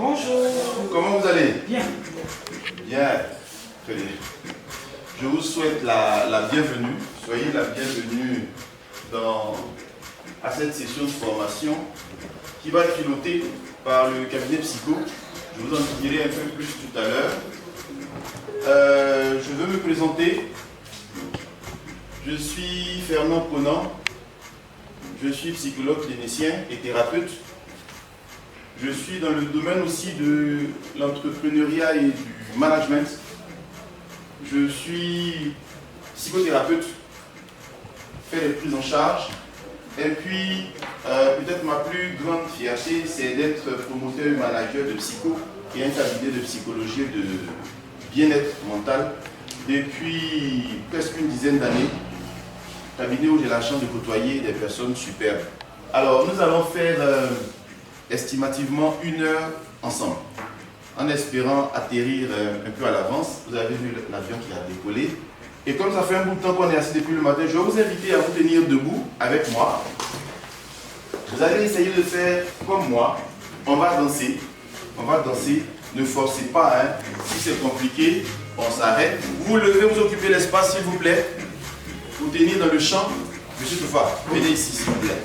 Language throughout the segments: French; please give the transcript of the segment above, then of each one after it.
Bonjour. Comment vous allez? Bien. Bien. Très bien. Je vous souhaite la bienvenue. Soyez la bienvenue à cette session de formation qui va être pilotée par le cabinet Psycho. Je vous en dirai un peu plus tout à l'heure. Je veux me présenter. Je suis Fernand Ponant. Je suis psychologue clinicien et thérapeute. Je suis dans le domaine aussi de l'entrepreneuriat et du management. Je suis psychothérapeute, fais des prises en charge. Et puis, peut-être ma plus grande fierté, c'est d'être promoteur et manager de psycho et un cabinet de psychologie et de bien-être mental depuis presque une dizaine d'années. Cabinet où j'ai la chance de côtoyer des personnes superbes. Alors, nous allons faire estimativement 1 heure ensemble, en espérant atterrir un peu à l'avance. Vous avez vu l'avion qui a décollé. Et comme ça fait un bout de temps qu'on est assis depuis le matin, je vais vous inviter à vous tenir debout avec moi. Vous allez essayer de faire comme moi. On va danser. On va danser. Ne forcez pas, hein. Si c'est compliqué, on s'arrête. Vous levez, vous occupez l'espace, s'il vous plaît. Vous tenir dans le champ. Monsieur Toufa, venez ici, s'il vous plaît.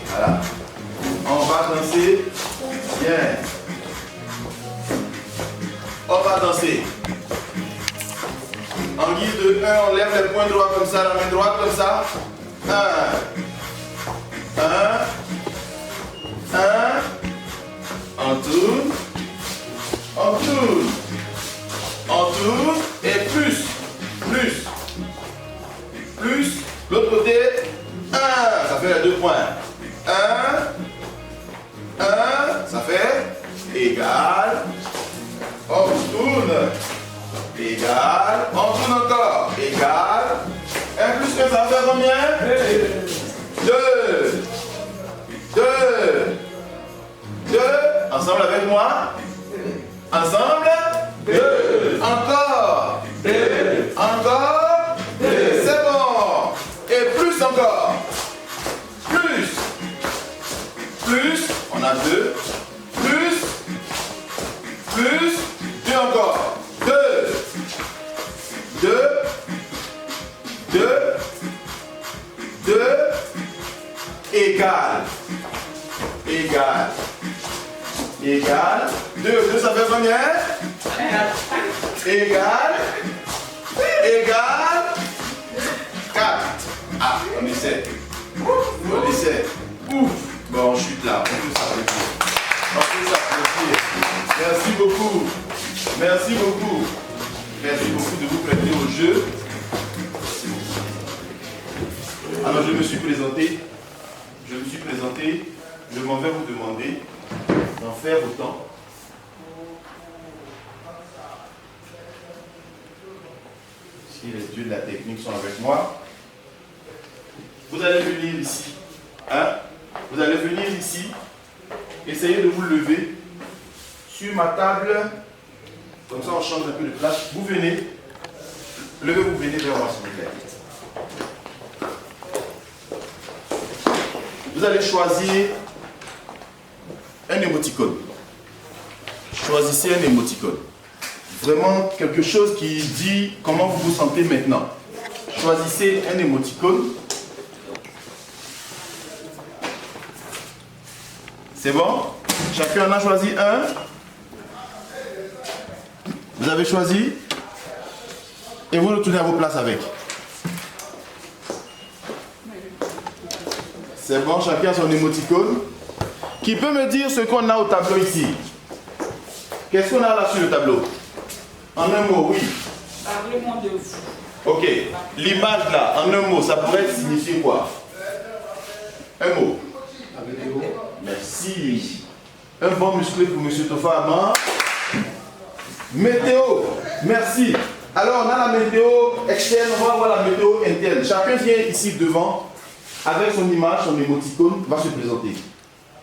Voilà. On va danser. Bien. On va danser. En guise de 1, on lève les poings droits comme ça, la main droite comme ça. 1. 1. 1. On tourne. On tourne. On tourne. Et plus. Plus. Plus. L'autre côté. 1. Ça fait les 2 points. 1. 1. Ça fait égal. On tourne. Égal. On tourne encore. Égal. 1 plus 1, ça fait combien? 2. 2. 2. Ensemble avec moi. Ensemble. 2. Encore. 2. Encore. 2. C'est bon. Et plus encore. Plus. Plus. On a 2. Plus. Plus. 2 encore. 2. 2. 2. 2. Égal. Égal. Égal. 2. 2, ça fait combien? Égal. Égal. 4. Ah, on essaie. On essaie. Ouf. Bon, on chute là. On peut s'applaudir. On peut s'applaudir. Merci beaucoup. Merci beaucoup. Merci beaucoup de vous prêter au jeu. Alors, je me suis présenté. Je m'en vais vous demander d'en faire autant. Si les dieux de la technique sont avec moi. Vous allez venir ici. Hein? Vous allez venir ici. Essayez de vous lever sur ma table. Comme ça, on change un peu de place. Vous venez. Levez-vous, venez vers moi, s'il vous plaît. Vous allez choisir un émoticône. Choisissez un émoticône. Vraiment quelque chose qui dit comment vous vous sentez maintenant. Choisissez un émoticône. C'est bon? Chacun en a choisi un. Vous avez choisi. Et vous retournez à vos places avec. C'est bon, chacun son émoticône. Qui peut me dire ce qu'on a au tableau ici? Qu'est-ce qu'on a là sur le tableau? En un mot, oui. Parlez-moi de vous. Ok. L'image là, en un mot, ça pourrait signifier quoi? Un mot. Merci. Un bon musclé pour M. Tofa Aman. Météo. Merci. Alors, on a la météo externe, on va voir la météo interne. Chacun vient ici devant, avec son image, son émoticône, va se présenter.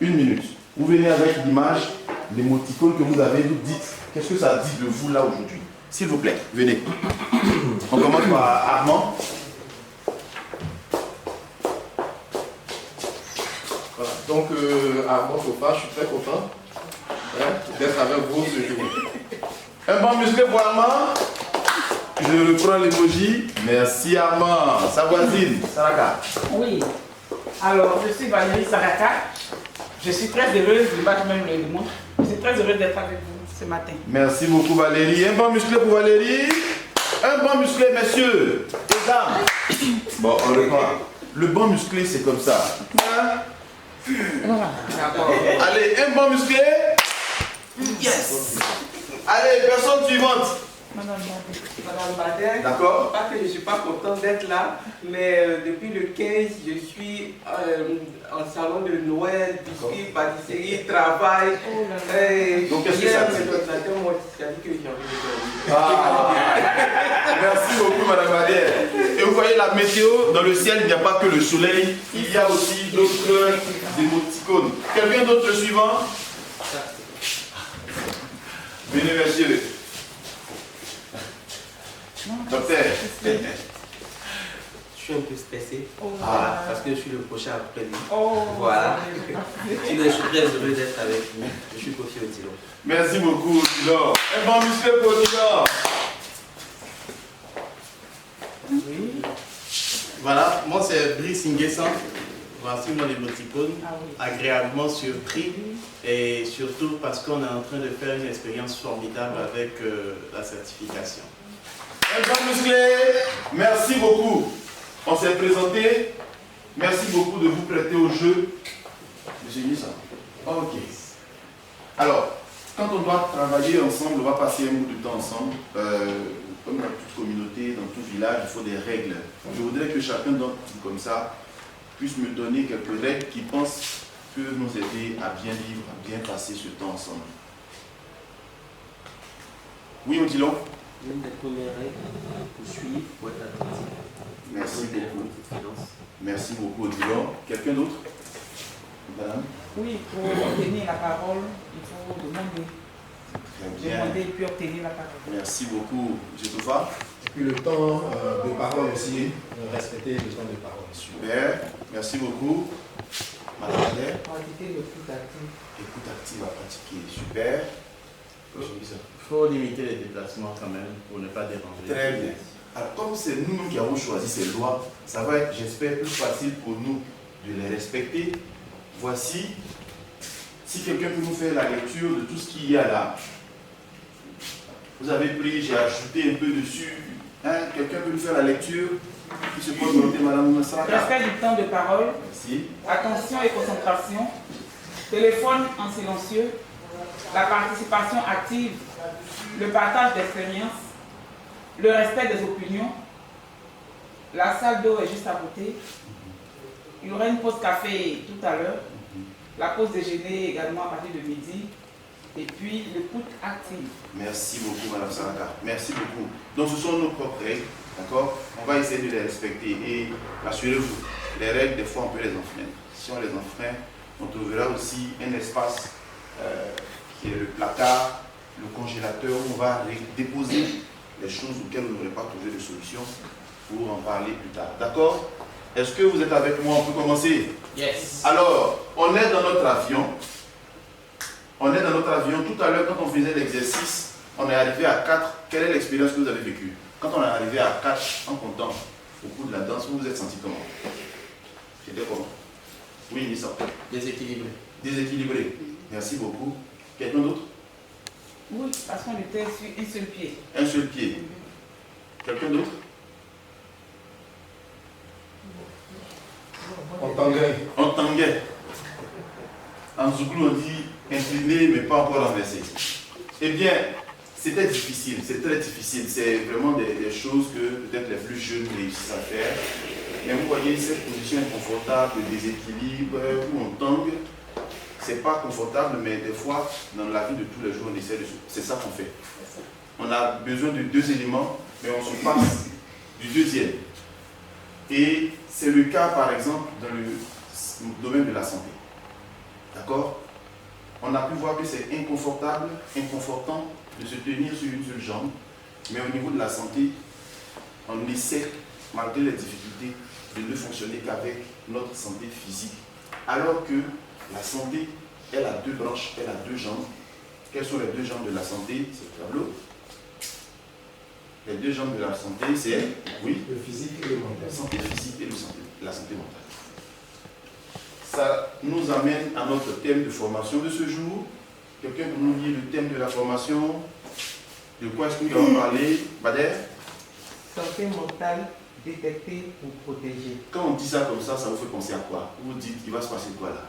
1 minute. Vous venez avec l'image, l'émoticône que vous avez, vous dites, qu'est-ce que ça dit de vous là aujourd'hui? S'il vous plaît, venez. On commence par Armand. Voilà. Donc, Armand Tofa, je suis très content d'être avec vous ce jour. Un bon musclé pour Armand. Je reprends l'emoji. Merci Armand. Sa voisine, Saraka. Oui. Alors, je suis Valérie Saraka. Je suis très heureuse, le match même le démontre. Je suis très heureuse d'être avec vous ce matin. Merci beaucoup Valérie. Un bon musclé pour Valérie. Un bon musclé, messieurs et dames. Bon, on reprend. Le bon musclé, c'est comme ça. Hein? Allez, un bon musclé. Yes. Allez, personne suivante. Madame Bader, D'accord. pas que je ne suis pas content d'être là, mais depuis le 15, je suis en salon de Noël, biscuits, pâtisserie, travail. Donc, qu'est-ce que ça dit? Moi, ça dit que j'ai envie de dormir. Merci beaucoup, Madame Badière. Et vous voyez la météo, dans le ciel, il n'y a pas que le soleil, il y a aussi d'autres émoticônes. Quelqu'un d'autre, le suivant? Venez, monsieur. Docteur. Je suis un peu stressé parce que je suis le prochain après lui. Voilà. Je suis très heureux d'être avec vous. Je suis confié au Tilo. Merci beaucoup, Tilo. Un bon musclé pour Tilo. Oui. Voilà, moi c'est Brice Nguessan. Voici mon émoticône. Agréablement surpris et surtout parce qu'on est en train de faire une expérience formidable avec la certification. Un bon musclé. Merci beaucoup. On s'est présenté. Merci beaucoup de vous prêter au jeu. J'ai mis ça. Ok. Alors, quand on doit travailler ensemble, on va passer un bout de temps ensemble. Comme dans toute communauté, dans tout village, il faut des règles. Je voudrais que chacun d'entre vous, comme ça, puisse me donner quelques règles qui pensent que nous aider à bien vivre, à bien passer ce temps ensemble. Oui, Odilon? L'une des premières règles pour suivre, pour être attentif. Merci beaucoup. Merci beaucoup, Odilon. Quelqu'un d'autre? Madame? Oui, pour obtenir la parole, il faut demander. Très bien. Demander et puis obtenir la parole. Merci beaucoup, M. Toufa. Et puis le temps de parole aussi, respecter le temps de parole. Super, merci beaucoup. Madame Adèle. Pratiquer l'écoute active. Écoute active à pratiquer, super. Il faut limiter les déplacements quand même pour ne pas déranger. Très bien. Alors, comme c'est nous qui avons choisi ces lois, ça va être, j'espère, plus facile pour nous de les respecter. Voici, si quelqu'un peut nous faire la lecture de tout ce qu'il y a là. Vous avez pris, j'ai ajouté un peu dessus. Hein? Quelqu'un peut nous faire la lecture? Qui se pose volonté, Madame Saraka? Respect du temps de parole. Merci. Attention et concentration. Téléphone en silencieux. La participation active. Le partage d'expérience. Le respect des opinions. La salle d'eau est juste à côté. Il y aura une pause café tout à l'heure. La pause déjeuner également à partir de midi. Et puis l'écoute active. Merci beaucoup, Madame Saraka. Merci beaucoup. Donc, ce sont nos propres règles. D'accord? On va essayer de les respecter. Et rassurez-vous, les règles, des fois, on peut les enfreindre. Si on les enfreint, on trouvera aussi un espace qui est le placard, le congélateur, où on va déposer les choses auxquelles on n'aurait pas trouvé de solution pour en parler plus tard. D'accord? Est-ce que vous êtes avec moi? On peut commencer? Yes. Alors, on est dans notre avion. On est dans notre avion. Tout à l'heure, quand on faisait l'exercice, on est arrivé à 4. Quelle est l'expérience que vous avez vécue? Quand on est arrivé à 4 en comptant au cours de la danse, vous vous êtes senti comment? C'était comment? Oui, Nissa. Déséquilibré. Déséquilibré. Merci beaucoup. Quelqu'un d'autre? Oui, parce qu'on était sur un seul pied. Un seul pied. Quelqu'un d'autre? En tanguay. En tanguay. En zouglou, on dit incliné, mais pas encore renversé. Eh bien, c'était difficile, c'est très difficile. C'est vraiment des choses que peut-être les plus jeunes réussissent à faire. Mais vous voyez, cette position inconfortable, de déséquilibre, où on tangue, c'est pas confortable, mais des fois, dans la vie de tous les jours, on essaie de... C'est ça qu'on fait. On a besoin de 2 éléments, mais on se passe du deuxième. Et c'est le cas, par exemple, dans le domaine de la santé. D'accord? On a pu voir que c'est inconfortable, inconfortant de se tenir sur une seule jambe, mais au niveau de la santé, on essaie, malgré les difficultés, de ne fonctionner qu'avec notre santé physique. Alors que la santé, elle a 2 branches, elle a 2 jambes, Quelles sont les deux jambes de la santé? C'est le tableau. Les deux jambes de la santé, c'est, oui, Le physique et le mental. la santé physique et la santé mentale. Ça nous amène à notre thème de formation de ce jour. Quelqu'un peut nous lire le thème de la formation? De quoi est-ce que nous allons parler, Bader? Santé mentale détectée pour protéger. Quand on dit ça comme ça vous fait penser à quoi? Vous vous dites, il va se passer quoi là?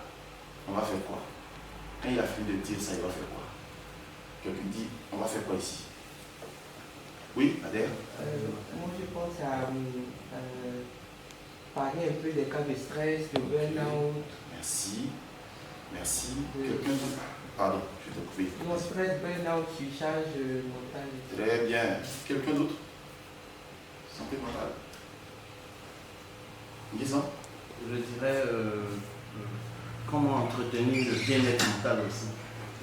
On va faire quoi? Quand il a fini de dire ça, il va faire quoi? Quelqu'un dit, on va faire quoi ici? Oui, Bader? Moi, je pense à parler un peu des cas de stress, de burn-out. Merci. Merci. Quelqu'un d'autre? Pardon, je t'ai coupé. Non, stress, burn-out, surcharge mentale. Très bien. Quelqu'un d'autre? Santé mentale. Guisan? Je dirais comment entretenir le bien-être mental aussi.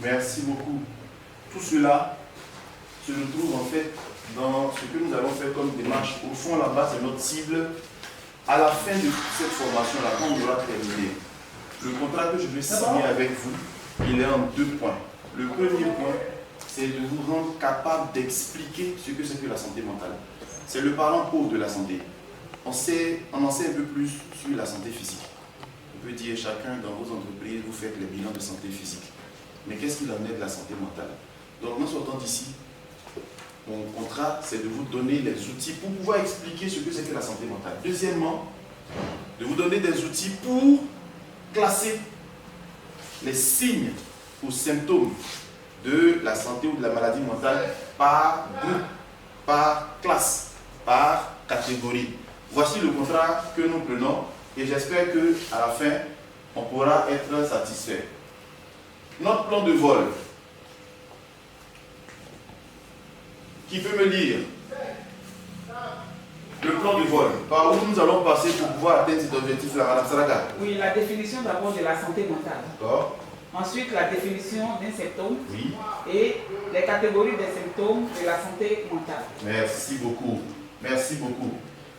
Merci beaucoup. Tout cela se retrouve en fait dans ce que nous allons faire comme démarche. Au fond, là-bas, c'est notre cible. À la fin de cette formation-là, quand on aura terminé, le contrat que je vais signer avec vous, il est en 2 points. Le premier point, c'est de vous rendre capable d'expliquer ce que c'est que la santé mentale. C'est le parent pauvre de la santé. On en sait un peu plus sur la santé physique. On peut dire chacun dans vos entreprises, vous faites les bilans de santé physique. Mais qu'est-ce qu'il en est de la santé mentale? Donc, en sortant d'ici, mon contrat, c'est de vous donner les outils pour pouvoir expliquer ce que c'est que la santé mentale. Deuxièmement, de vous donner des outils pour classer les signes ou symptômes de la santé ou de la maladie mentale par groupe, par classe, par catégorie. Voici le contrat que nous prenons et j'espère qu'à la fin, on pourra être satisfait. Notre plan de vol. Qui peut me lire le plan de vol? Par où nous allons passer pour pouvoir atteindre cet objectif-là, Madame Saraka? Oui, la définition d'abord de la santé mentale. D'accord. Ensuite, la définition d'un symptôme Oui. et les catégories des symptômes de la santé mentale. Merci beaucoup. Merci beaucoup.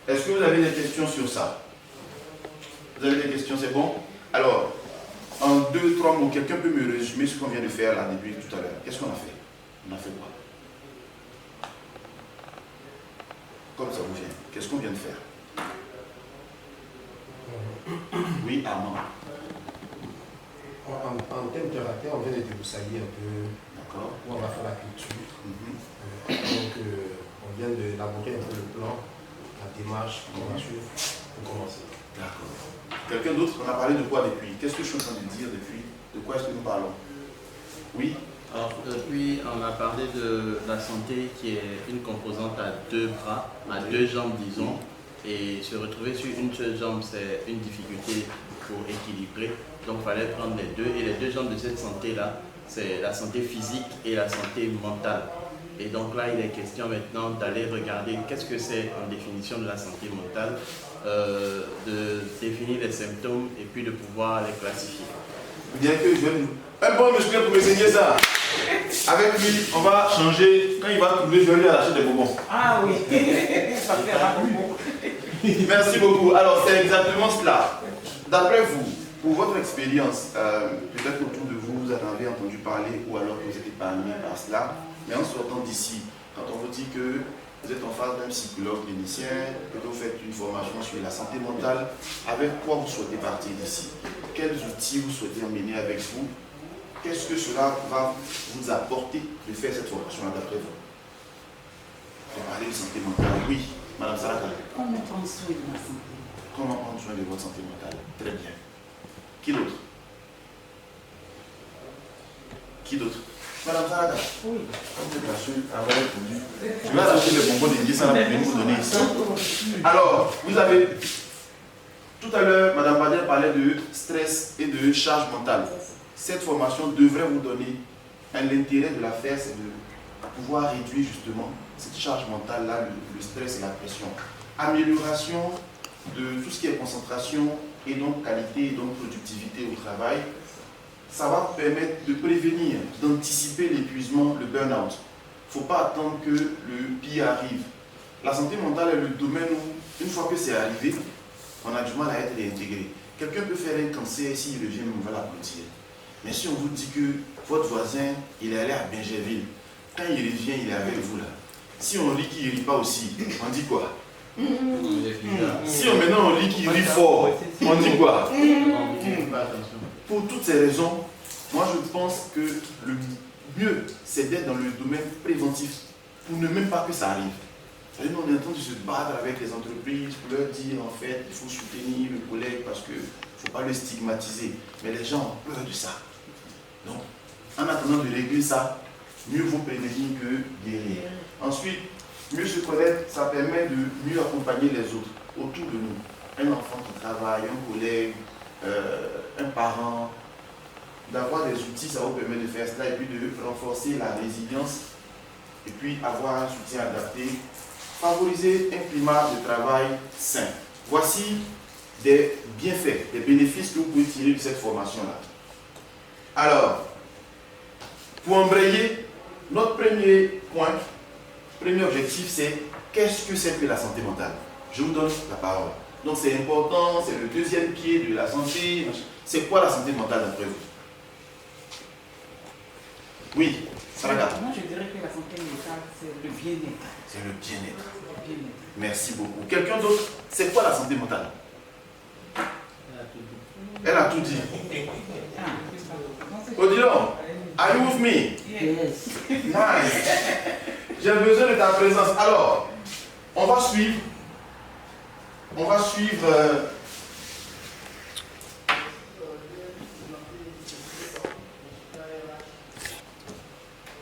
Est-ce que vous avez des questions sur ça? Vous avez des questions, c'est bon? Alors, en 2-3 mots, quelqu'un peut me résumer ce qu'on vient de faire là depuis tout à l'heure? Qu'est-ce qu'on a fait? On a fait quoi? Comme ça vous vient. Qu'est-ce qu'on vient de faire? Oui, Armand. En termes de caractère, on vient de débroussailler un peu D'accord. où on va faire la culture. Mhm. Donc, on vient d'élaborer un peu le plan, la démarche qu'on va suivre pour commencer. D'accord. Quelqu'un d'autre? On a parlé de quoi depuis? Qu'est-ce que je suis en train de dire depuis? De quoi est-ce que nous parlons? Oui? Alors, depuis, on a parlé de la santé qui est une composante à 2 bras, à 2 jambes, disons. Et se retrouver sur une seule jambe, c'est une difficulté pour équilibrer. Donc, il fallait prendre les deux. Et les 2 jambes de cette santé-là, c'est la santé physique et la santé mentale. Et donc là, il est question maintenant d'aller regarder qu'est-ce que c'est en définition de la santé mentale, de définir les symptômes et puis de pouvoir les classifier. Bien que je vais nous... Un bon musclé pour m'enseigner ça. Avec lui, on va changer. Quand il va trouver, je vais lui arracher des bonbons. Ah oui, ça fait un bonbon. Merci beaucoup. Alors, c'est exactement cela. D'après vous, pour votre expérience, peut-être autour de vous, vous en avez entendu parler ou alors que vous êtes épargné par cela. Mais en sortant d'ici, quand on vous dit que vous êtes en face d'un psychologue clinicien, que vous faites une formation sur la santé mentale, avec quoi vous souhaitez partir d'ici? Quels outils vous souhaitez emmener avec vous? Qu'est-ce que cela va vous apporter de faire cette formation-là d'après vous? On va parler de santé mentale. Oui, Madame Saraka. Comment prendre soin de la santé? Comment prendre soin de votre santé mentale? Très bien. Qui d'autre? Qui d'autre? Madame Saraka. Oui. Comme vous êtes la seule à avoir répondu, je vais acheter les bonbons de 10 ans pour venir vous donner ici. Alors, vous avez... Tout à l'heure, Madame Bader parlait de stress et de charge mentale. Cette formation devrait vous donner l'intérêt de la faire, c'est de pouvoir réduire justement cette charge mentale-là, le stress et la pression. Amélioration de tout ce qui est concentration et donc qualité et donc productivité au travail. Ça va permettre de prévenir, d'anticiper l'épuisement, le burn-out. Il ne faut pas attendre que le pire arrive. La santé mentale est le domaine où, une fois que c'est arrivé, on a du mal à être réintégré. Quelqu'un peut faire un cancer, s'il revient, on va l'applaudir. Mais si on vous dit que votre voisin, il est allé à Bingerville. Quand il revient, il est avec vous là. Si on lit qu'il ne rit pas aussi, on dit quoi? Si maintenant on lit qu'il rit fort, on dit quoi? Pour toutes ces raisons, moi je pense que le mieux, c'est d'être dans le domaine préventif pour ne même pas que ça arrive. Nous, on est en train de se battre avec les entreprises pour leur dire en fait il faut soutenir le collègue parce qu'il ne faut pas le stigmatiser. Mais les gens ont peur de ça. Donc, en attendant de régler ça, mieux vaut prévenir que guérir. Ensuite, mieux se connaître, ça permet de mieux accompagner les autres autour de nous. Un enfant qui travaille, un collègue, un parent, d'avoir des outils, ça vous permet de faire cela et puis de renforcer la résilience et puis avoir un soutien adapté, favoriser un climat de travail sain. Voici des bienfaits, des bénéfices que vous pouvez tirer de cette formation-là. Alors, pour embrayer, notre premier point, premier objectif, c'est qu'est-ce que c'est que la santé mentale? Je vous donne la parole. Donc c'est important, c'est le deuxième pied de la santé. C'est quoi la santé mentale d'après vous? Oui, Sarah. Moi, je dirais que la santé mentale, c'est le bien-être. C'est le bien-être. Merci beaucoup. Quelqu'un d'autre, c'est quoi la santé mentale? Elle a tout dit. Odilon, are you with me? Yes. Nice. J'ai besoin de ta présence. Alors, on va suivre.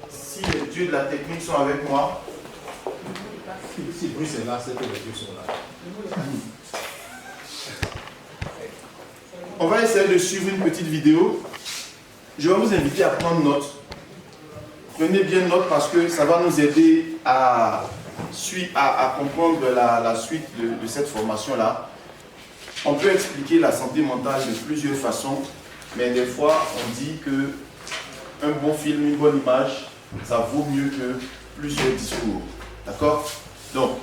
Si les dieux de la technique sont avec moi. Si Bruce est là, c'est que les dieux sont là. On va essayer de suivre une petite vidéo. Je vais vous inviter à prendre note. Prenez bien note parce que ça va nous aider à comprendre la suite de cette formation-là. On peut expliquer la santé mentale de plusieurs façons, mais des fois, on dit qu'un bon film, une bonne image, ça vaut mieux que plusieurs discours. D'accord? Donc,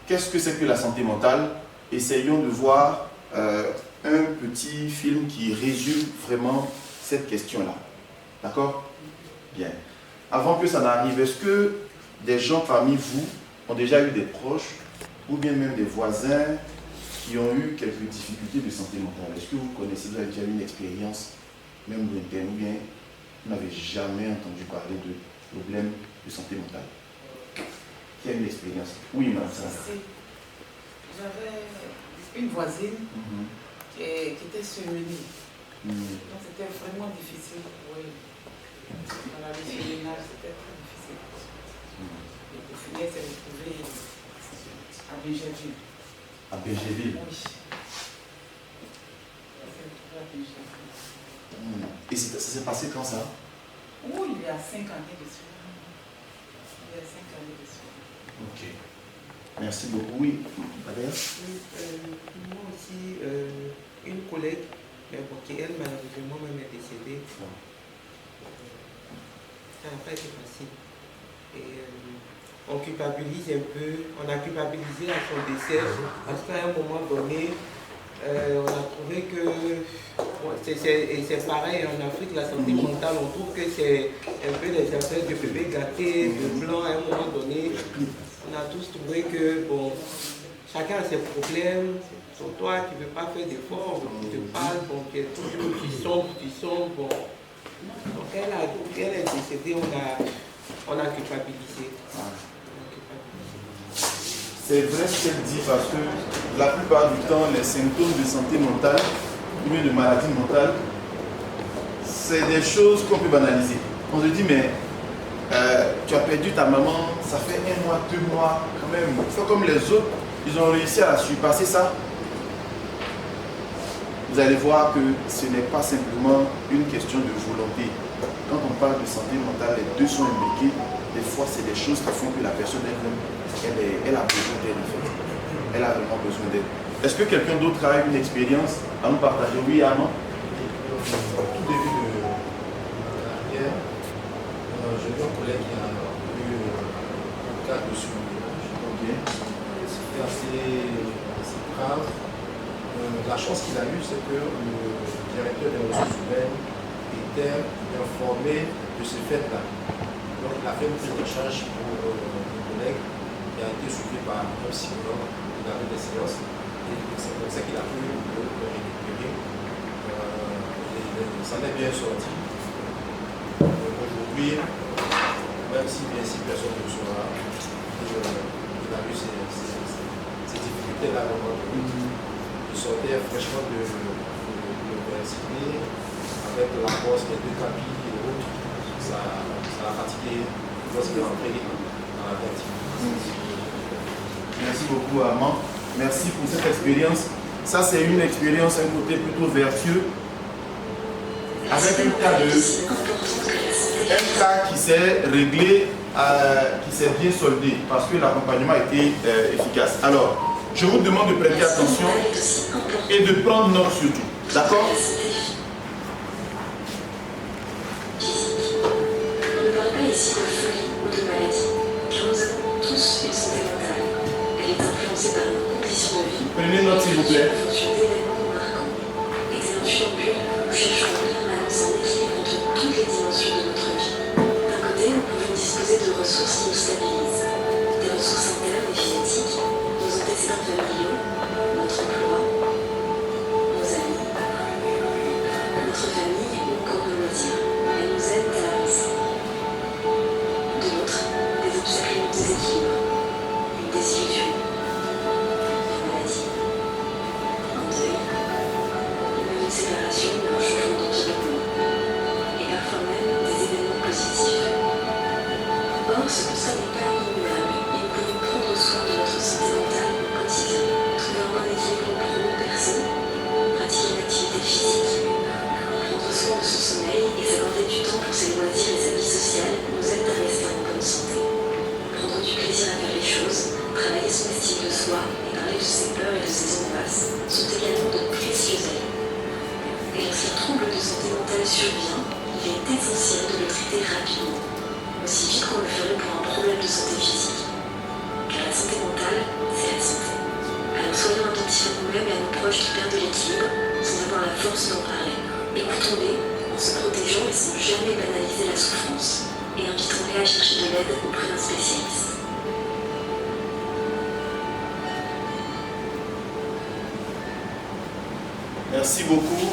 qu'est-ce que c'est que la santé mentale? Essayons de voir un petit film qui résume vraiment cette question-là. D'accord? Bien. Avant que ça n'arrive, est-ce que des gens parmi vous ont déjà eu des proches ou bien même des voisins qui ont eu quelques difficultés de santé mentale? Est-ce que vous connaissez, vous avez déjà eu une expérience, même lointaine, ou bien vous n'avez jamais entendu parler de problèmes de santé mentale? Qui a une expérience? Oui, madame Sarah. J'avais une voisine qui était surmenée. Donc c'était vraiment difficile pour elle. Voilà, le surmenage, c'était très difficile. Et pour finir, elle s'est retrouvée à Bingerville. À Bingerville? Oui. Elle s'est retrouvée à Bingerville. Et ça s'est passé quand ça? Oui, il y a 5 années de suite. Il y a 5 années de suite. Ok. Merci beaucoup. Oui, Adèle? Moi aussi, une collègue, qui elle malheureusement même est décédée. Ça n'a pas été facile. Et on culpabilise un peu, on a culpabilisé à son décès parce qu'à un moment donné, on a trouvé que, et c'est pareil en Afrique, la santé mentale, on trouve que c'est un peu des affaires de bébés gâtés, de blancs. À un moment donné, on a tous trouvé que, bon, chacun a ses problèmes. Sur toi, tu ne veux pas faire d'efforts, tu te parles, bon, tu es toujours, tu sommes, bon. Donc elle est décédée, on a culpabilisé. C'est vrai ce qu'elle dit parce que la plupart du temps, les symptômes de santé mentale ou bien de maladie mentale, c'est des choses qu'on peut banaliser. On se dit, mais tu as perdu ta maman, ça fait 1 mois, 2 mois, quand même. Fais comme les autres, ils ont réussi à surpasser ça. Vous allez voir que ce n'est pas simplement une question de volonté. Quand on parle de santé mentale, les deux sont imbriqués. Des fois, c'est des choses qui font que la personne elle a besoin d'aide en fait. Elle a vraiment besoin d'aide. Est-ce que quelqu'un d'autre a une expérience à nous partager? Oui, Armand? Au tout début de la carrière, j'ai eu un collègue qui a eu un cas de surmenage. Okay. C'était assez grave. La chance qu'il a eue, c'est que directeur des ressources humaines était informé de ce fait-là. Donc il a fait une prise en charge pour mon collègue qui a été suivi par un psychologue, il avait des séances, et c'est comme ça qu'il a pu le récupérer. Ça n'est bien sorti. Aujourd'hui, même si bien sûr personne ne sera, il a eu ces difficultés-là à un moment donné. Il sortait fraîchement de l'université avec la force des 2 capilles et autres. Ça l'a fatigué lorsqu'il est entré dans la activité. Merci beaucoup Armand. Merci pour cette expérience. Ça c'est une expérience, un côté plutôt vertueux. Avec un cas qui s'est réglé, qui s'est bien soldé parce que l'accompagnement a été efficace. Alors, je vous demande de prêter attention et de prendre note surtout. D'accord? On ne parle pas ici de folie ou de maladie, car nous avons tous une santé mentale. Elle est influencée par nos conditions de vie. Prenez note s'il vous plaît. En fonction d'événements marquants. Excellent but, nous cherchons en permanence un équilibre entre toutes les dimensions de notre vie. D'un côté, nous pouvons disposer de ressources qui nous stabilisent, des ressources internes et génétiques, nos antécédents familiaux, notre emploi, nos amis, notre famille ou encore nos loisirs. Elles nous aident à avancer. De l'autre, des obstacles et des déséquilibres, une désillusion, une maladie, un deuil, une séparation ou un changement d'environnement, et parfois même des événements positifs. Or, ce constat n'est pas immuable et nous pouvons prendre soin de notre santé mentale au quotidien, trouver un bon équilibre pro-perso, pratiquer une activité physique, prendre soin de son sommeil et s'accorder du temps pour ses loisirs et sa vie sociale nous aide à rester en bonne santé. Prendre du plaisir à faire les choses, travailler son estime de soi et parler de ses peurs et de ses angoisses sont également de précieux alliés. Et lorsqu'un trouble de santé mentale survient, il est essentiel de le traiter rapidement, aussi vite qu'on le ferait pour un problème de santé physique. Car la santé mentale, c'est la santé. Alors soyons attentifs à nous-mêmes et à nos proches qui perdent l'équilibre sans avoir la force d'en parler. Écoutons-les en se protégeant et sans jamais banaliser la souffrance. Et invitons-les à chercher de l'aide auprès d'un spécialiste. Merci beaucoup.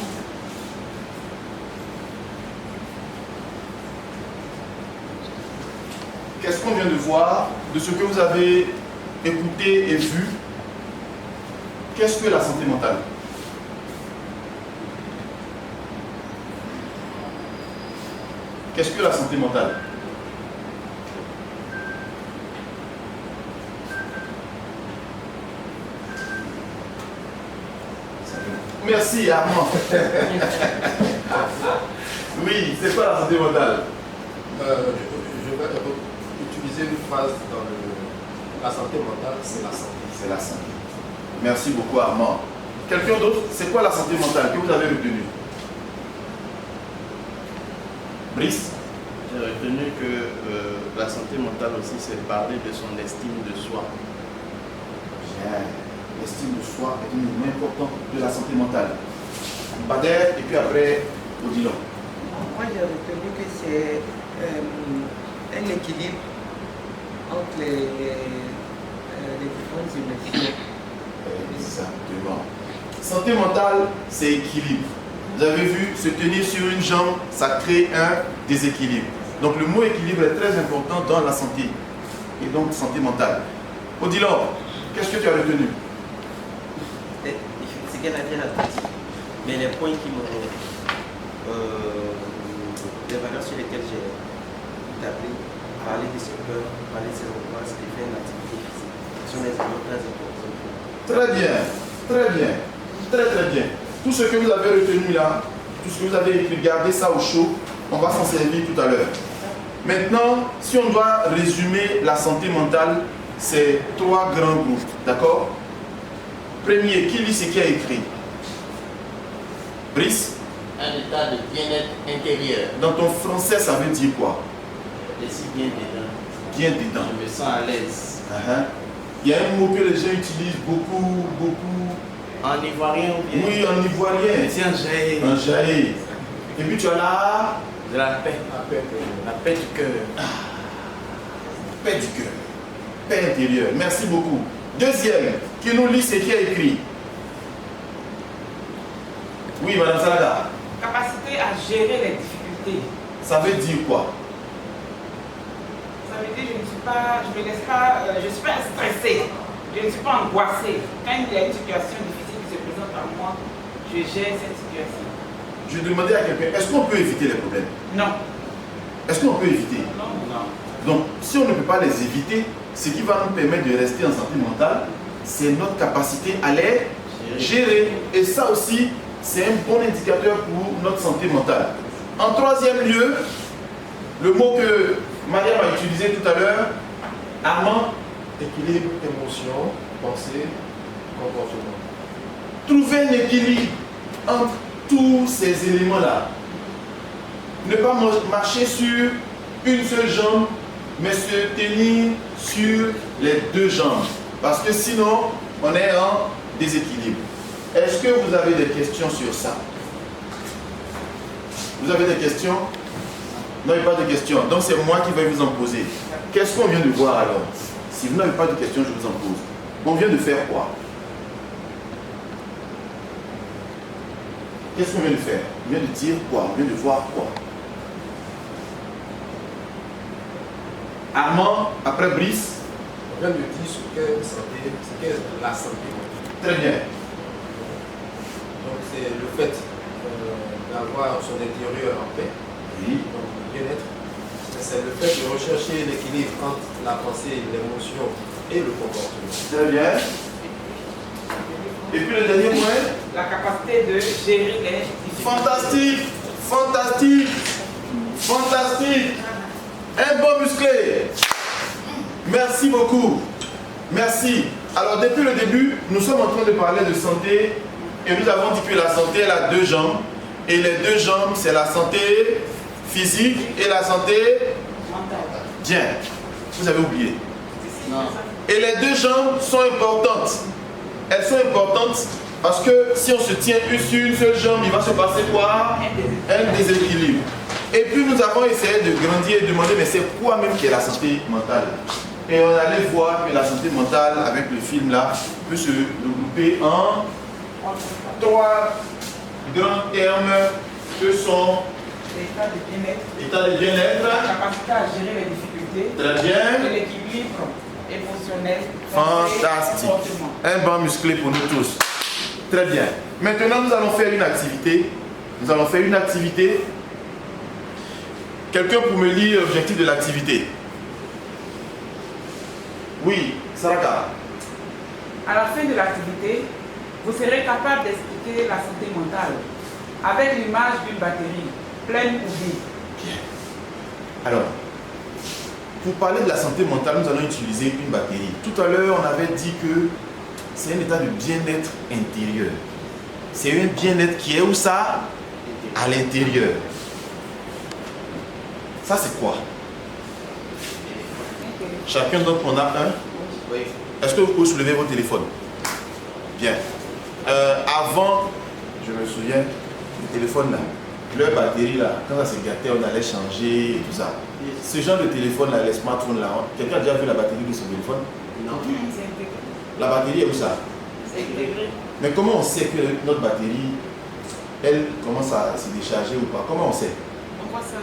Qu'est-ce qu'on vient de voir de ce que vous avez écouté et vu? Qu'est-ce que la santé mentale? Qu'est-ce que la santé mentale? Merci Armand. Oui, c'est quoi la santé mentale? Je vais utiliser une phrase dans la santé mentale, c'est la santé. C'est la santé. Merci beaucoup Armand. Quelqu'un d'autre? C'est quoi la santé mentale que vous avez retenu? Brice? J'ai retenu que la santé mentale aussi, c'est parler de son estime de soi. Bien. L'estime de soi est une élément important de la santé mentale. Bader et puis après Odilon. Moi j'ai retenu que c'est un équilibre entre les différentes émotions. Exactement. Santé mentale, c'est équilibre. Vous avez vu, se tenir sur une jambe, ça crée un déséquilibre. Donc le mot équilibre est très important dans la santé. Et donc santé mentale. Odilon, qu'est-ce que tu as retenu? Ce qu'elle a dit là, mais les points qui m'ont. Les valeurs sur lesquelles j'ai établi, parler de ses peurs, parler de ses angoisses et faire une activité physique. Ce sont les éléments très importants. Très bien, très bien, très bien. Tout ce que vous avez retenu là, tout ce que vous avez écrit, gardez ça au chaud, on va s'en servir tout à l'heure. Maintenant, si on doit résumer la santé mentale, c'est 3 grands groupes, d'accord? Premier, qui lit ce qui a écrit? Brice? Un état de bien-être intérieur. Dans ton français, ça veut dire quoi? Je suis bien dedans. Bien dedans. Je me sens à l'aise. Il y a un mot que les gens utilisent beaucoup En ivoirien ou bien? Oui, en ivoirien. C'est un jaillet. Un jaillet. Et puis tu as là de la paix. La paix du cœur. Paix du cœur. Paix intérieure. Merci beaucoup. Deuxième, qui nous lit ce qui est écrit. Oui, Madame Salada. Capacité à gérer les difficultés. Ça veut dire quoi? Ça veut dire que je ne suis pas, je suis pas stressée, je ne suis pas angoissée. Quand il y a une situation difficile qui se présente à moi, je gère cette situation. Je demandais à quelqu'un, est-ce qu'on peut éviter les problèmes? Non. Est-ce qu'on peut éviter? Non. Donc, si on ne peut pas les éviter, ce qui va nous permettre de rester en santé mentale, c'est notre capacité à les gérer. Et ça aussi, c'est un bon indicateur pour notre santé mentale. En troisième lieu, le mot que Mariam a utilisé tout à l'heure, Armand, Équilibre, émotion, pensée, comportement. trouver un équilibre entre tous ces éléments-là. Ne pas marcher sur une seule jambe, mais se tenir sur les deux jambes. Parce que sinon, on est en déséquilibre. Est-ce que vous avez des questions sur ça? Vous avez des questions? Non, il n'y a pas de questions. Donc c'est moi qui vais vous en poser. Qu'est-ce qu'on vient de voir alors? Si vous n'avez pas de questions, je vous en pose. On vient de faire quoi? Qu'est-ce qu'on vient de faire? On vient de dire quoi? On vient de voir quoi? Armand, après Brice. On vient de dire ce qu'est la santé. Très bien. Donc c'est le fait d'avoir son intérieur en paix, Oui. donc bien-être. C'est le fait de rechercher l'équilibre entre la pensée, l'émotion et le comportement. Très bien. Et puis le dernier point? La capacité de gérer les difficultés. Fantastique, fantastique, fantastique. Un bon musclé. Merci beaucoup. Merci. Alors depuis le début, nous sommes en train de parler de santé et nous avons dit que la santé elle a deux jambes. Et les deux jambes, c'est la santé physique et la santé mentale. Bien. Vous avez oublié. Non. Et les deux jambes sont importantes. Elles sont importantes parce que si on se tient sur une seule jambe, il va se passer quoi? Un déséquilibre. Et puis nous avons essayé de grandir et de demander mais c'est quoi même qui est la santé mentale? Et on allait voir que la santé mentale avec le film là peut se regrouper en trois grands termes que sont L'état de bien-être, état de bien-être, la capacité à gérer les difficultés, très bien, et l'équilibre émotionnel, fantastique, comportement. un banc musclé pour nous tous. Très bien. Maintenant nous allons faire une activité. Nous allons faire une activité. Quelqu'un pour me lire l'objectif de l'activité? Oui, Saraka. À la fin de l'activité, vous serez capable d'expliquer la santé mentale avec l'image d'une batterie, pleine ou vide. Alors, pour parler de la santé mentale, nous allons utiliser une batterie. Tout à l'heure, on avait dit que c'est un état de bien-être intérieur. C'est un bien-être qui est où ça? À l'intérieur. Ça, c'est quoi? Chacun d'entre nous en a un. Oui. Est-ce que vous pouvez soulever votre téléphone? Bien. Avant, je me souviens, le téléphone là, leur batterie là, quand ça se gâtait, on allait changer et tout ça. Ce genre de téléphone là, les smartphones là, quelqu'un a déjà vu la batterie de son téléphone? Non. C'est intégré. La batterie est où ça? C'est intégré. Mais comment on sait que notre batterie, elle commence à se décharger ou pas? Comment on sait? On voit ça.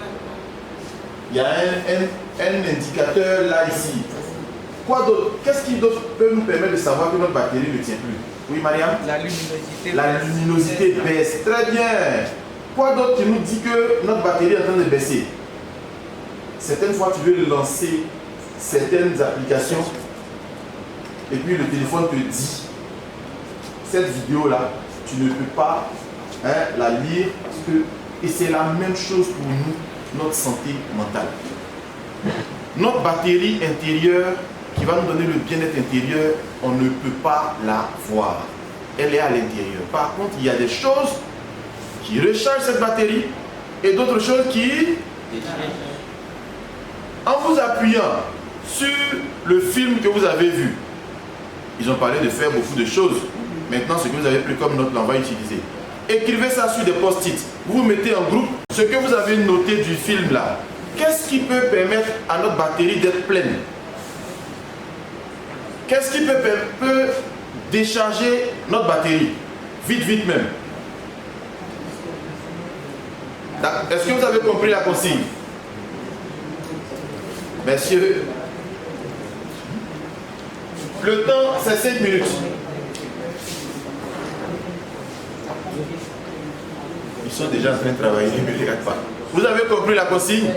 Il y a un indicateur là ici. Quoi d'autre? Qu'est-ce qui d'autre peut nous permettre de savoir que notre batterie ne tient plus? Oui, Mariam? La luminosité. La luminosité baisse. Très bien. Quoi d'autre qui nous dit que notre batterie est en train de baisser? Certaines fois, tu veux lancer certaines applications et puis le téléphone te dit cette vidéo-là, tu ne peux pas la lire parce que... Et c'est la même chose pour nous, notre santé mentale. Notre batterie intérieure qui va nous donner le bien-être intérieur, on ne peut pas la voir. Elle est à l'intérieur. Par contre, il y a des choses qui rechargent cette batterie et d'autres choses qui... En vous appuyant sur le film que vous avez vu, ils ont parlé de faire beaucoup de choses. Maintenant, ce que vous avez pris comme note, là, on va utiliser. Écrivez ça sur des post-it. Vous mettez en groupe ce que vous avez noté du film là. Qu'est-ce qui peut permettre à notre batterie d'être pleine? Qu'est-ce qui peut décharger notre batterie? Vite, vite même. Est-ce que vous avez compris la consigne? Messieurs, le temps c'est 5 minutes. Ils sont déjà en train de travailler, ne me regardent pas. Vous avez compris la consigne?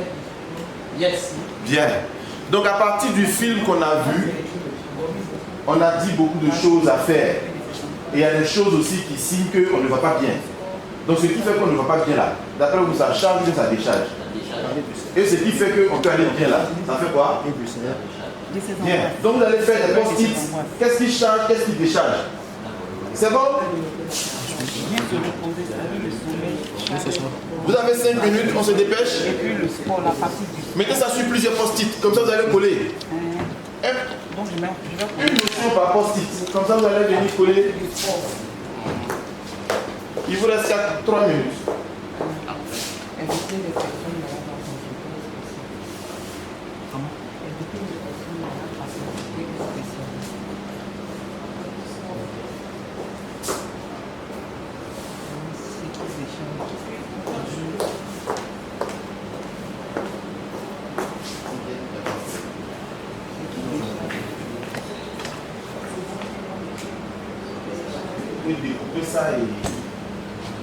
Yes. Bien. Donc à partir du film qu'on a vu, on a dit beaucoup de choses à faire. Et il y a des choses aussi qui signent qu'on ne va pas bien. Donc ce qui fait qu'on ne va pas bien là, d'après vous, ça charge ou ça décharge? Et ce qui fait qu'on peut aller bien là, ça fait quoi? Bien. Donc vous allez faire des post-it. Qu'est-ce qui charge, qu'est-ce qui décharge? C'est bon? Vous avez 5 minutes, on se dépêche. Et puis le sport, la partie du sport. Mettez ça sur plusieurs post-it, comme ça vous allez coller. Donc je vais Une notion par post-it, comme ça vous allez venir coller. Il vous reste 3 minutes. inviter les personnes malades à consulter les spécialistes. Comment? Inviter les personnes malades à consulter les spécialistes. C'est qu'ils échangent. Vous pouvez découper ça et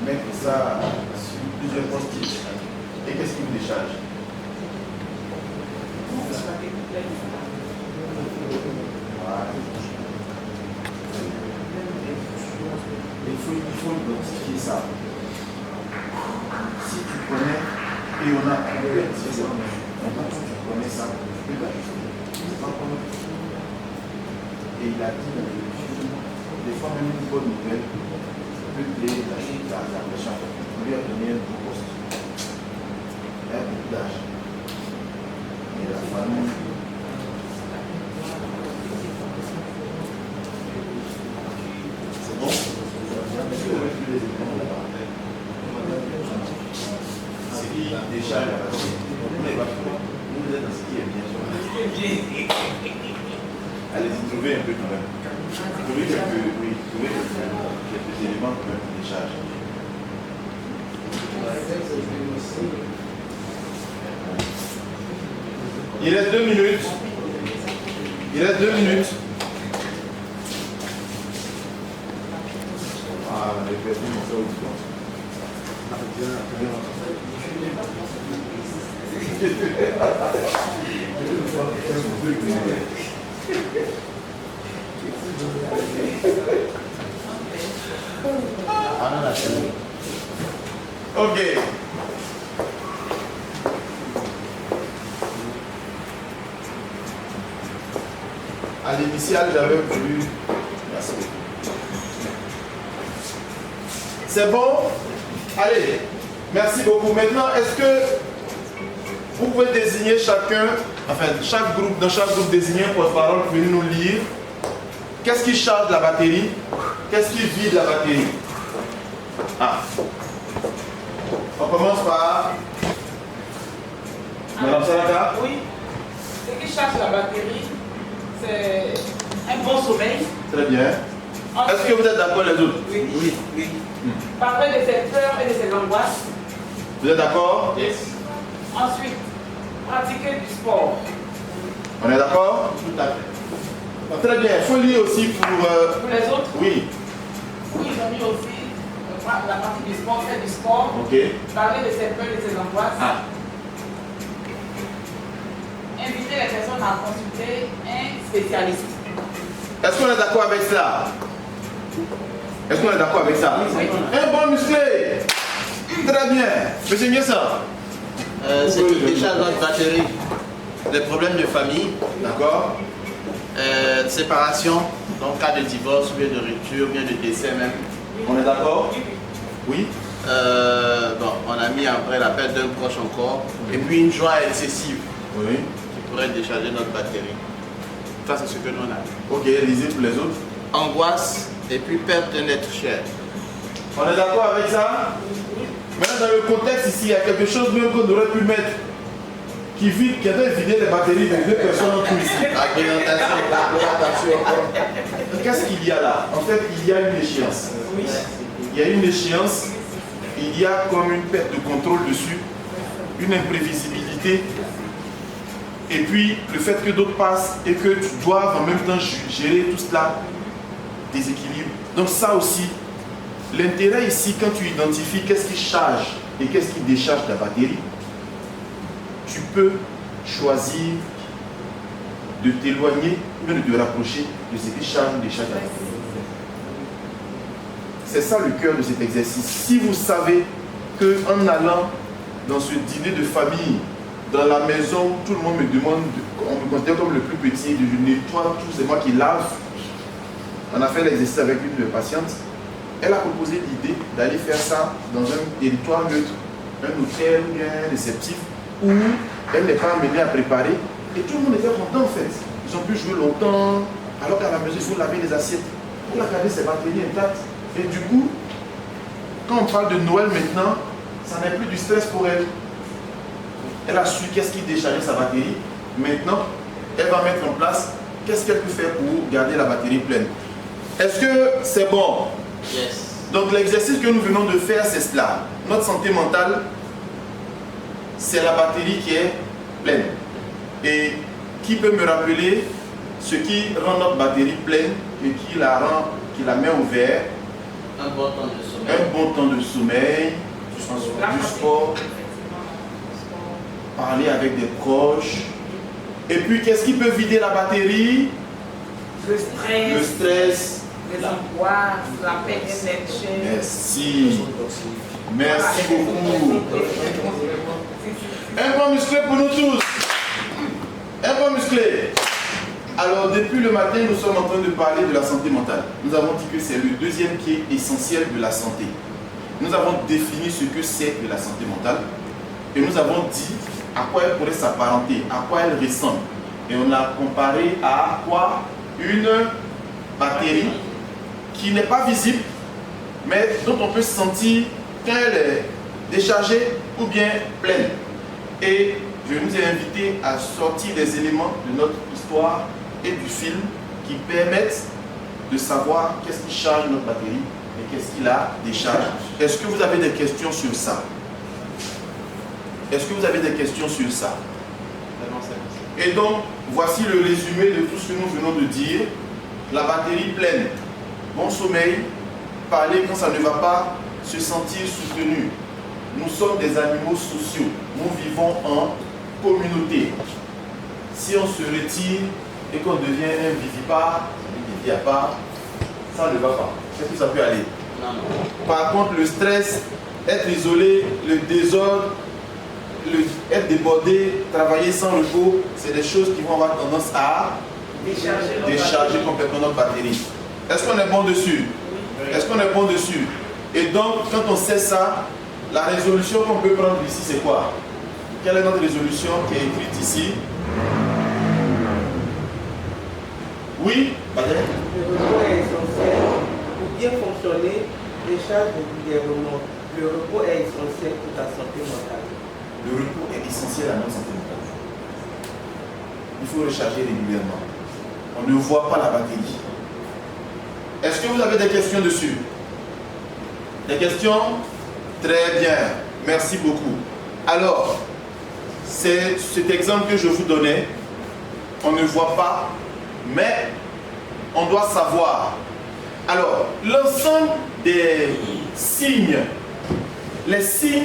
mettre ça sur plusieurs post-it. Et qu'est-ce qui vous décharge? Voilà. Il faut identifier ça. Si tu connais, et on a identifié ça, maintenant tu connais ça, tu peux l'ajouter. Et il a dit, des fois même une bonne nouvelle peut créer la pression. On lui a donné un bon poste. Il y a beaucoup d'âge. Et la famille. C'est bon? C'est qui décharge la batterie. Vous êtes dans ce qui est bien. Allez-y, trouvez un peu quand même. Trouvez quelques éléments quand même qui déchargent. Il reste 2 minutes. Il reste 2 minutes. Ah, j'ai perdu mon frère au Ok. À l'initial, j'avais voulu. Merci. C'est bon? Allez, merci beaucoup. Maintenant, est-ce que vous pouvez désigner chacun, enfin, chaque groupe, dans chaque groupe, désigner un porte-parole pour venir nous lire? Qu'est-ce qui charge la batterie? Qu'est-ce qui vide la batterie? Ah. On commence par Madame Salaka. Oui. Ce qui charge la batterie, c'est un bon sommeil. Très bien. Est-ce que vous êtes d'accord les autres? Oui. Oui. Oui. Parler de ses peurs et de ses angoisses. Vous êtes d'accord? Yes. Ensuite, pratiquer du sport. On est d'accord? Tout à fait. Très bien. Il faut lire aussi pour les autres? Oui. Oui, ils ont mis aussi la partie du sport, faire du sport. Ok. Parler de ses peurs et de ses angoisses. Ah. Inviter les personnes à consulter un spécialiste. Est-ce qu'on est d'accord avec ça? Est-ce qu'on est d'accord avec ça? Oui. Un bon musclé. Très bien. Monsieur Nguessa. C'est qui décharge notre batterie. Les problèmes de famille. D'accord. Séparation, donc cas de divorce, ou bien de rupture, ou bien de décès même. On est d'accord? Oui. Bon, on a mis après la perte d'un proche encore. Et puis une joie excessive. Oui. Qui pourrait décharger notre batterie. Ça, c'est ce que nous on a. Ok, lisez pour les autres. Angoisse, Et puis perte d'un être cher. On est d'accord avec ça? Maintenant, dans le contexte ici, il y a quelque chose même qu'on aurait pu mettre qui avait vidé les batteries de 2 personnes en tout ici. Qu'est-ce qu'il y a là? En fait, il y a une échéance. Il y a une échéance, il y a comme une perte de contrôle dessus, une imprévisibilité, et puis le fait que d'autres passent et que tu dois en même temps gérer tout cela, déséquilibre. Donc ça aussi, l'intérêt ici, quand tu identifies qu'est-ce qui charge et qu'est-ce qui décharge ta batterie, tu peux choisir de t'éloigner ou de te rapprocher de ce qui charge ou décharge ta batterie. C'est ça le cœur de cet exercice. Si vous savez qu'en allant dans ce dîner de famille, dans la maison, tout le monde me demande, on me considère comme le plus petit, je nettoie tout, c'est moi qui lave. On a fait l'exercice avec une patiente. Elle a proposé l'idée d'aller faire ça dans un territoire neutre, un hôtel ou bien réceptif, où elle n'est pas amenée à préparer. Et tout le monde était content en fait. Ils ont pu jouer longtemps, alors qu'à la maison, il faut laver les assiettes. Elle a gardé ses batteries intactes. Et du coup, quand on parle de Noël maintenant, ça n'est plus du stress pour elle. Elle a su qu'est-ce qui déchargeait sa batterie. Maintenant, elle va mettre en place qu'est-ce qu'elle peut faire pour garder la batterie pleine. Est-ce que c'est bon? Yes. Donc l'exercice que nous venons de faire, c'est cela. Notre santé mentale, c'est la batterie qui est pleine. Et qui peut me rappeler ce qui rend notre batterie pleine et qui la met au vert? Un bon temps de sommeil. Un bon temps de sommeil, du sport, parler avec des proches. Et puis, qu'est-ce qui peut vider la batterie? Le stress. Le stress. Les angoisses, la peine d'être cher. Merci. Merci beaucoup. Un point musclé pour nous tous. Un point musclé. Alors, depuis le matin, nous sommes en train de parler de la santé mentale. Nous avons dit que c'est le deuxième pied essentiel de la santé. Nous avons défini ce que c'est que la santé mentale. Et nous avons dit à quoi elle pourrait s'apparenter, à quoi elle ressemble. Et on a comparé à quoi? Une batterie qui n'est pas visible, mais dont on peut sentir qu'elle est déchargée ou bien pleine. Et je nous ai invités à sortir des éléments de notre histoire et du film qui permettent de savoir qu'est-ce qui charge notre batterie et qu'est-ce qui la décharge. Est-ce que vous avez des questions sur ça? Est-ce que vous avez des questions sur ça? Et donc, voici le résumé de tout ce que nous venons de dire. La batterie pleine, bon sommeil, parler quand ça ne va pas, se sentir soutenu. Nous sommes des animaux sociaux, nous vivons en communauté. Si on se retire et qu'on devient un vivipare, ça ne va pas. Est-ce que ça peut aller? Non, non. Par contre, le stress, être isolé, le désordre, être débordé, travailler sans repos, c'est des choses qui vont avoir tendance à décharger complètement notre batterie. Est-ce qu'on est bon dessus? Est-ce qu'on est bon dessus? Et donc, quand on sait ça, la résolution qu'on peut prendre ici, c'est quoi? Quelle est notre résolution qui est écrite ici? Oui, Patrick? Le repos est essentiel pour bien fonctionner. Décharge régulièrement. Le repos est essentiel pour ta santé mentale. Le repos est essentiel à notre santé mentale. Il faut recharger régulièrement. On ne voit pas la batterie. Est-ce que vous avez des questions dessus? Des questions? Très bien. Merci beaucoup. Alors, c'est cet exemple que je vous donnais. On ne voit pas, mais on doit savoir. Alors, l'ensemble des signes, les signes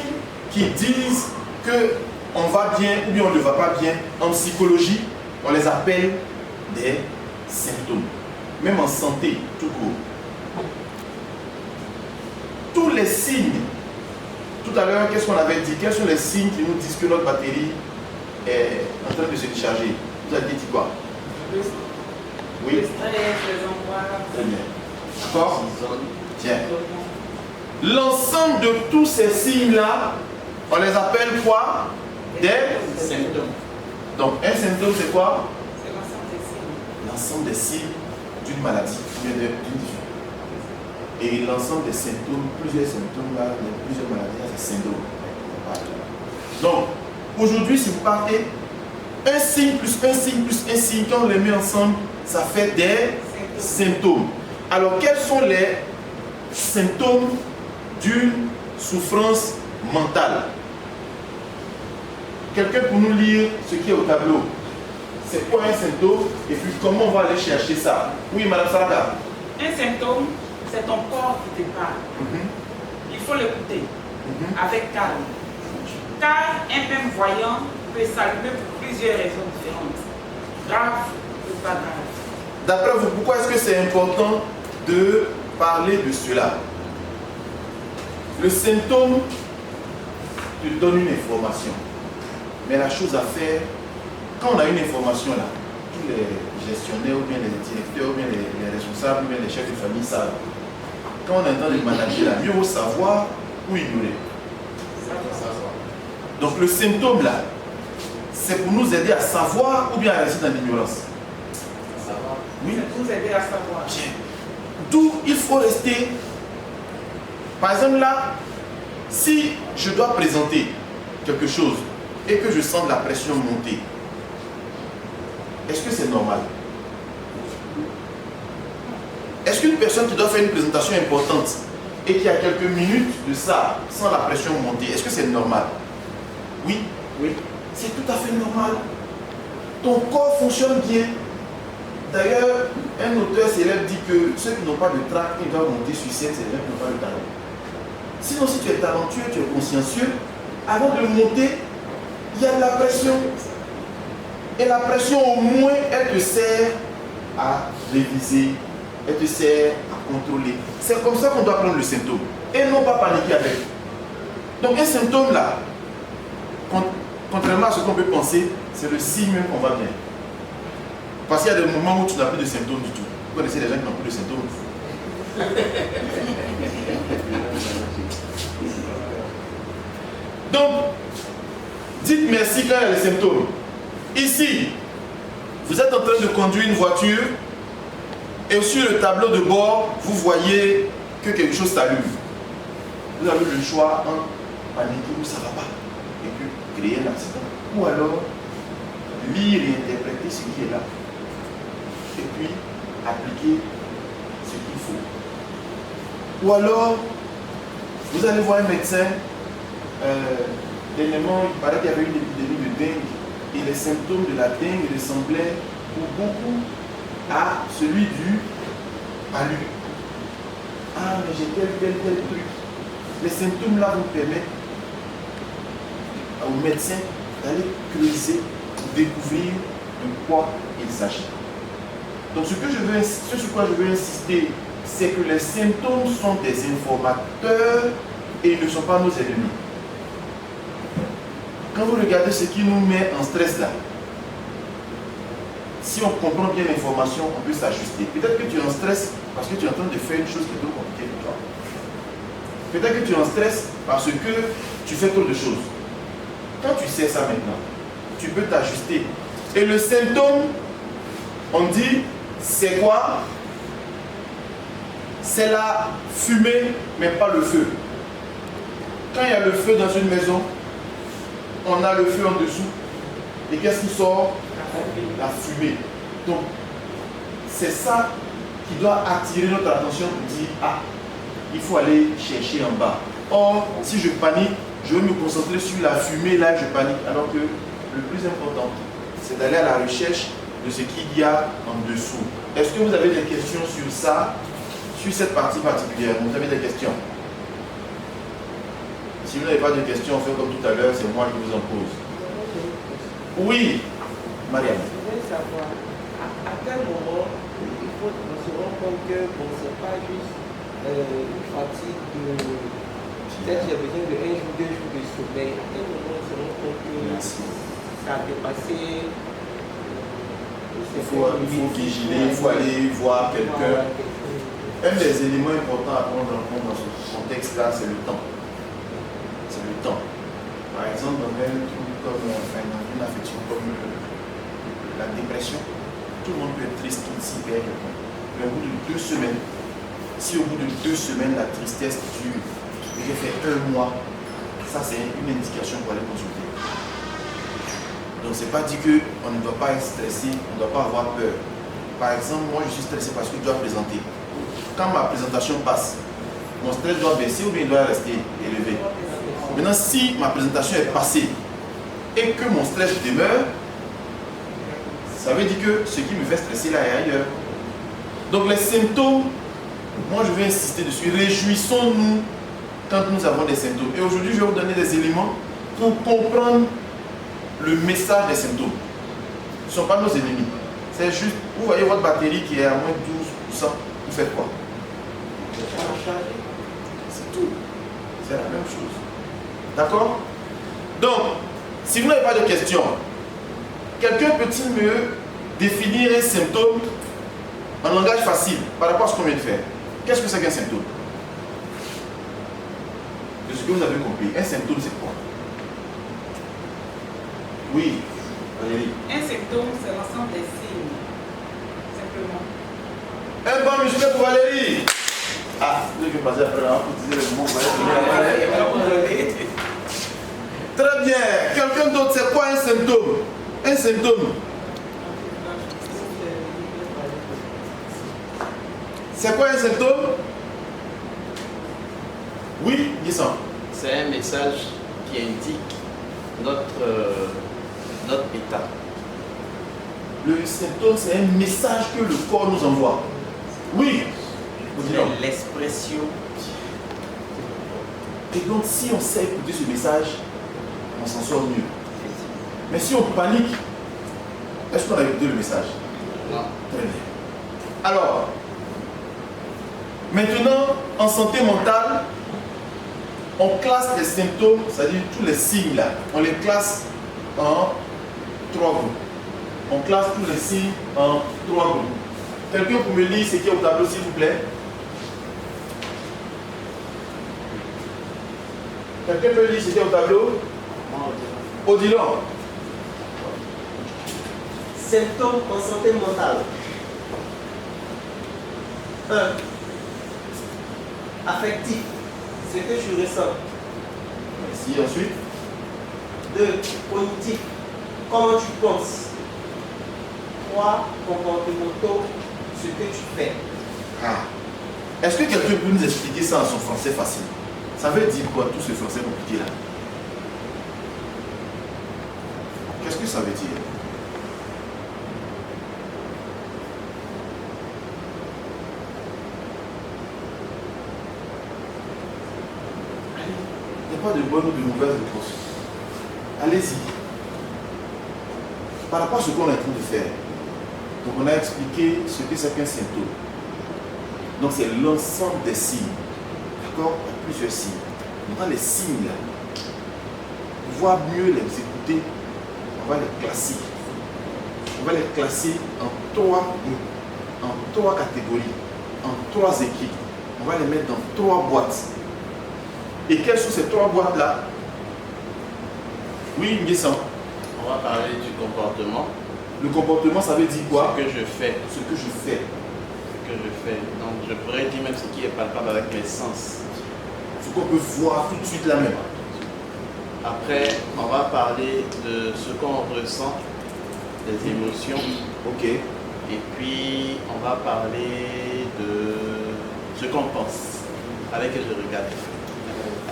qui disent qu'on va bien ou bien on ne va pas bien, en psychologie, on les appelle des symptômes. Même en santé, tout court. Tous les signes, tout à l'heure, qu'est-ce qu'on avait dit? Quels sont les signes qui nous disent que notre batterie est en train de se décharger? Vous avez dit quoi? Oui. Le stress, les angoisses. Très bien. D'accord? Tiens. L'ensemble de tous ces signes-là, on les appelle quoi? Des symptômes. Donc, un symptôme, c'est quoi? C'est l'ensemble des signes. L'ensemble des signes d'une maladie, d'une difficulté. Et l'ensemble des symptômes, plusieurs symptômes, là, plusieurs maladies, c'est syndrome. Donc, aujourd'hui, si vous partez, un signe plus un signe plus un signe, quand on les met ensemble, ça fait des symptômes. Alors, quels sont les symptômes d'une souffrance mentale? Quelqu'un pour nous lire ce qui est au tableau. C'est quoi un symptôme et puis comment on va aller chercher ça? Oui, Madame Saraka. Un symptôme, c'est ton corps qui te parle. Il faut l'écouter avec calme. Car un même voyant peut s'allumer pour plusieurs raisons différentes. Grave ou pas grave. D'après vous, pourquoi est-ce que c'est important de parler de cela? Le symptôme te donne une information. Mais la chose à faire, quand on a une information là, tous les gestionnaires ou bien les directeurs ou bien les responsables ou bien les chefs de famille savent. Quand on entend les manager là, mieux vaut savoir ou ignorer. Donc le symptôme là, c'est pour nous aider à savoir ou bien à rester dans l'ignorance. Oui. C'est pour nous aider à savoir. Bien. D'où il faut rester. Par exemple là, si je dois présenter quelque chose et que je sens de la pression monter, est-ce que c'est normal? Est-ce qu'une personne qui doit faire une présentation importante et qui a quelques minutes de ça, sans la pression monter, est-ce que c'est normal? Oui, oui, c'est tout à fait normal. Ton corps fonctionne bien. D'ailleurs, un auteur célèbre dit que ceux qui n'ont pas de trac, ils doivent monter sur scène, c'est les gens qui n'ont pas de talent. Sinon, si tu es talentueux, tu es consciencieux, avant de monter, il y a de la pression. Et la pression, au moins, elle te sert à réviser, elle te sert à contrôler. C'est comme ça qu'on doit prendre le symptôme. Et non pas paniquer avec. Donc un symptôme là, contrairement à ce qu'on peut penser, c'est le signe même qu'on va bien. Parce qu'il y a des moments où tu n'as plus de symptômes du tout. Vous connaissez les gens qui n'ont plus de symptômes? Donc, dites merci quand il y a les symptômes. Ici, vous êtes en train de conduire une voiture et sur le tableau de bord, vous voyez que quelque chose s'allume. Vous avez le choix entre paniquer ou ça ne va pas et puis créer un accident. Ou alors, lire et interpréter ce qui est là. Et puis, appliquer ce qu'il faut. Ou alors, vous allez voir un médecin. Dernièrement, il paraît qu'il y avait une épidémie de dengue. Et les symptômes de la dengue ressemblaient pour beaucoup à celui du palu. Ah, mais j'ai tel truc. Les symptômes là vous permettent aux médecins d'aller creuser, découvrir de quoi il s'agit. Donc sur quoi je veux insister, c'est que les symptômes sont des informateurs et ils ne sont pas nos ennemis. Quand vous regardez ce qui nous met en stress là, si on comprend bien l'information, on peut s'ajuster. Peut-être que tu es en stress parce que tu es en train de faire une chose qui est trop compliquée pour toi. Peut-être que tu es en stress parce que tu fais trop de choses. Quand tu sais ça maintenant, tu peux t'ajuster. Et le symptôme, on dit, c'est quoi? C'est la fumée, mais pas le feu. Quand il y a le feu dans une maison, on a le feu en dessous. Et qu'est-ce qui sort? La fumée. Donc, c'est ça qui doit attirer notre attention pour dire, ah, il faut aller chercher en bas. Or, si je panique, je vais me concentrer sur la fumée, là je panique. Alors que le plus important, c'est d'aller à la recherche de ce qu'il y a en dessous. Est-ce que vous avez des questions sur ça, sur cette partie particulière? Vous avez des questions? Si vous n'avez pas de questions, on fait comme tout à l'heure, c'est moi qui vous en pose. Oui, Marianne. Je voudrais savoir, à quel moment on se rend compte que bon, ce n'est pas juste une fatigue de... Peut-être j'ai besoin de 1 jour, 2 jours de sommeil. À quel moment on se rend compte que ça a dépassé... Il faut vigiler, il faut aller voir quelqu'un. Un des éléments importants à prendre en compte dans ce contexte-là, c'est le temps. C'est le temps. Par exemple, dans un truc comme une affection comme la dépression, tout le monde peut être triste s'il perd quelqu'un. Mais au bout de 2 semaines, Si au bout de 2 semaines, la tristesse dure, et j'ai fait 1 mois, ça c'est une indication pour aller consulter. Donc c'est pas dit qu'on ne doit pas être stressé, on ne doit pas avoir peur. Par exemple, moi je suis stressé parce que je dois présenter. Quand ma présentation passe, mon stress doit baisser ou bien il doit rester élevé. Maintenant, si ma présentation est passée et que mon stress demeure, ça veut dire que ce qui me fait stresser là est ailleurs. Donc les symptômes, moi je vais insister dessus, réjouissons-nous quand nous avons des symptômes. Et aujourd'hui, je vais vous donner des éléments pour comprendre le message des symptômes. Ce ne sont pas nos ennemis. C'est juste, vous voyez votre batterie qui est à moins 12%, vous faites quoi? C'est tout. C'est la même chose. D'accord? Donc, si vous n'avez pas de questions, quelqu'un peut-il me définir un symptôme en langage facile par rapport à ce qu'on vient de faire? Qu'est-ce que c'est qu'un symptôme? De ce que vous avez compris, un symptôme c'est quoi? Oui, Valérie. Un symptôme, c'est l'ensemble des signes. Simplement. Un bon muscle pour Valérie. Ah, je vais passer après là pour utiliser le mot. Très bien. Quelqu'un d'autre, c'est quoi un symptôme? Un symptôme. C'est quoi un symptôme? Oui, Guisson. C'est un message qui indique notre état. Le symptôme, c'est un message que le corps nous envoie. Oui. L'expression. Et donc, si on sait écouter ce message, on s'en sort mieux. Mais si on panique, est-ce qu'on a écouté le message? Non. Très bien. Alors, maintenant, en santé mentale, on classe les symptômes, c'est-à-dire tous les signes là, on les classe en 3 groupes. On classe tous les signes en 3 groupes. Quelqu'un peut me lire ce qui est au tableau, s'il vous plaît? Quelqu'un peut lire ce qui est au tableau? Odilon. Symptômes en santé mentale. 1. Affectif. Ce que je ressens. Merci. Ensuite? 2. Cognitif. Comment tu penses. 3. Comportementaux. Ce que tu fais. Ah. Est-ce que quelqu'un peut nous expliquer ça en son français facile? Ça veut dire quoi tout ce français compliqué là? Qu'est-ce que ça veut dire? Il n'y a pas de bonne ou de mauvaise réponse. Allez-y. Par rapport à ce qu'on est en train de faire, donc on a expliqué ce que c'est qu'un symptôme. Donc c'est l'ensemble des signes. D'accord? Il y a plusieurs signes. Maintenant les signes là, pour pouvoir mieux les écouter, on va les classer. On va les classer en 3 catégories, en 3 équipes. On va les mettre dans 3 boîtes. Et quelles sont ces 3 boîtes là? Oui, Nguessan. On va parler du comportement. Le comportement, ça veut dire quoi? Ce que je fais. Ce que je fais. Ce que je fais. Donc je pourrais dire même ce qui est palpable avec mes sens. Ce qu'on peut voir tout de suite là même. Après, on va parler de ce qu'on ressent, des émotions. Ok. Et puis, on va parler de ce qu'on pense, avec ce que je regarde.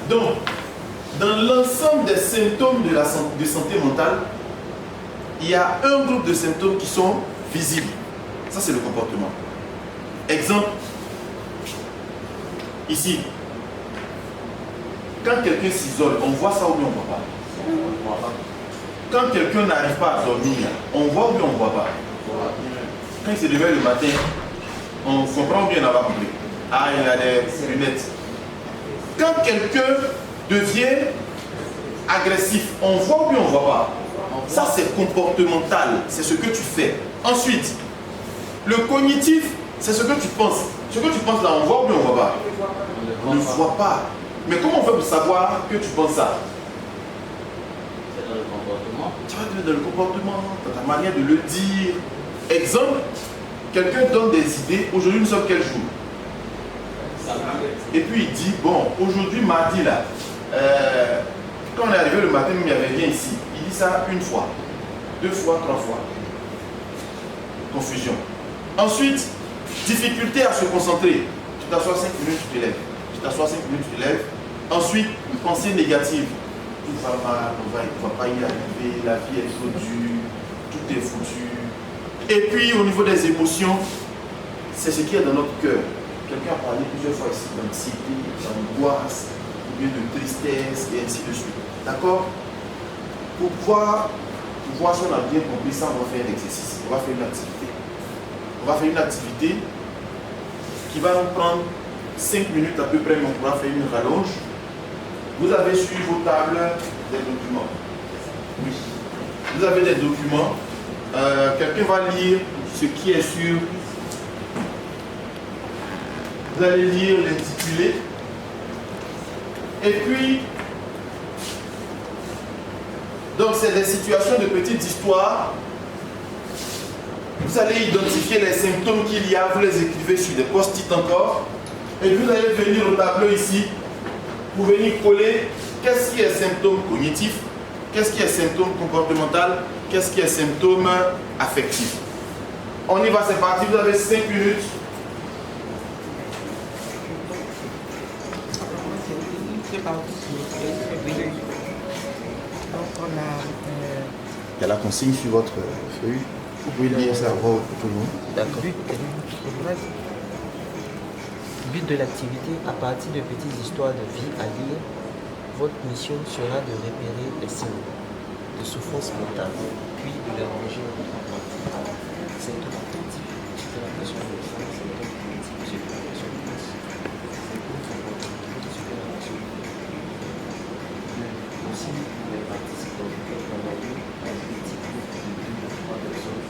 Donc, dans l'ensemble des symptômes de santé mentale, il y a un groupe de symptômes qui sont visibles. Ça, c'est le comportement. Exemple, ici, quand quelqu'un s'isole, on voit ça ou bien on ne voit pas? Quand quelqu'un n'arrive pas à dormir, on voit ou bien on ne voit pas? Quand il se réveille le matin, on comprend ou bien on n'a pas compris? Ah, il a des lunettes. Quand quelqu'un devient agressif, on voit ou bien on ne voit pas? Ça, c'est comportemental, c'est ce que tu fais. Ensuite, le cognitif, c'est ce que tu penses. Ce que tu penses là, on voit ou bien on ne voit pas? On ne voit pas. Mais comment on fait pour savoir que tu penses ça? C'est dans le comportement. Tu vas te dans le comportement, dans ta manière de le dire. Exemple, quelqu'un donne des idées. Aujourd'hui, nous sommes quel jour? Et puis il dit, bon, aujourd'hui, mardi, là, quand on est arrivé le matin, il n'y avait rien ici. Il dit ça une fois, 2 fois, 3 fois. Confusion. Ensuite, difficulté à se concentrer. Tu t'assois 5 minutes, tu te lèves. Tu t'assois 5 minutes, tu te lèves. Ensuite, pensée négative. Tout va mal, on ne va pas y arriver, la vie est trop dure, tout est foutu. Et puis, au niveau des émotions, c'est ce qu'il y a dans notre cœur. Quelqu'un a parlé plusieurs fois ici d'anxiété, d'angoisse, ou bien de tristesse, et ainsi de suite. D'accord? Pour voir si on a bien compris ça, on va faire un exercice, on va faire une activité. On va faire une activité qui va nous prendre 5 minutes à peu près, mais on pourra faire une rallonge. Vous avez sur vos tables des documents. Oui. Vous avez des documents. Quelqu'un va lire ce qui est sur. Vous allez lire l'intitulé. Et puis, donc c'est des situations de petites histoires. Vous allez identifier les symptômes qu'il y a, vous les écrivez sur des post-it encore. Et vous allez venir au tableau ici pour venir coller qu'est-ce qui est symptôme cognitif, qu'est-ce qui est symptôme comportemental, qu'est-ce qui est symptôme affectif. On y va, c'est parti, vous avez 5 minutes. Il y a la consigne sur votre feuille. Vous pouvez lire ça à voix haute pour tout le monde. D'accord. But de l'activité, à partir de petites histoires de vie à lire, votre mission sera de repérer les signes de souffrance mentale, puis de les ranger en trois parties. C'est tout affectif, c'est la pression de sang, c'est tout affectif, c'est la pression de masse, c'est tout affectif, c'est la pression de masse. Aussi, les participants dans la vie, les petits groupes de 2 ou 3 personnes,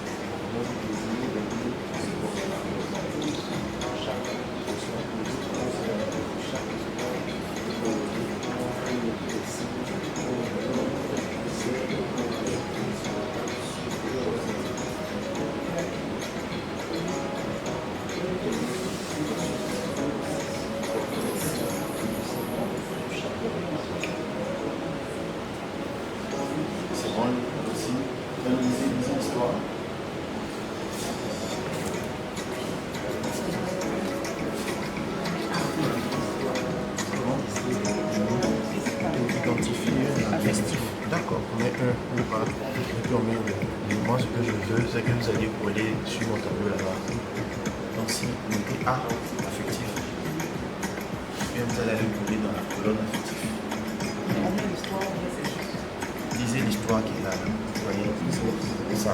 vont vous désigner les groupes qui se vont faire chaque personne, chaque C'est bon, aussi. Lisez l'histoire. Festif. D'accord, on met un ou pas. Et puis on met le. Moi, ce que je veux, c'est que vous allez coller sur mon tableau là-bas. Donc, si vous mettez A, affectif, et vous allez aller coller dans la colonne affectif. Lisez l'histoire qui est là. Vous voyez, c'est ça.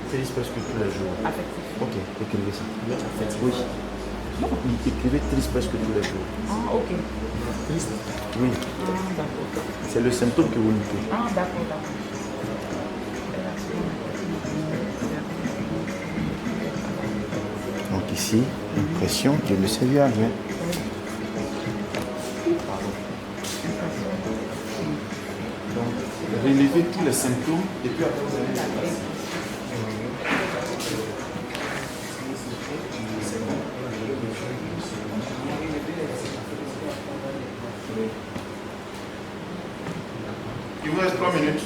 Triste presque tous les jours. Affectif. Ok, écrivez ça. Affectif. Oui. Écrivez triste presque tous les jours. Ah, ok. Triste? Oui. Ah, d'accord. C'est le symptôme que vous notez. Ah, d'accord, d'accord. Donc ici, impression, je ne sais bien rien. Donc, relevez tous les symptômes et puis après vous allez les passer. Il vous reste 3 minutes.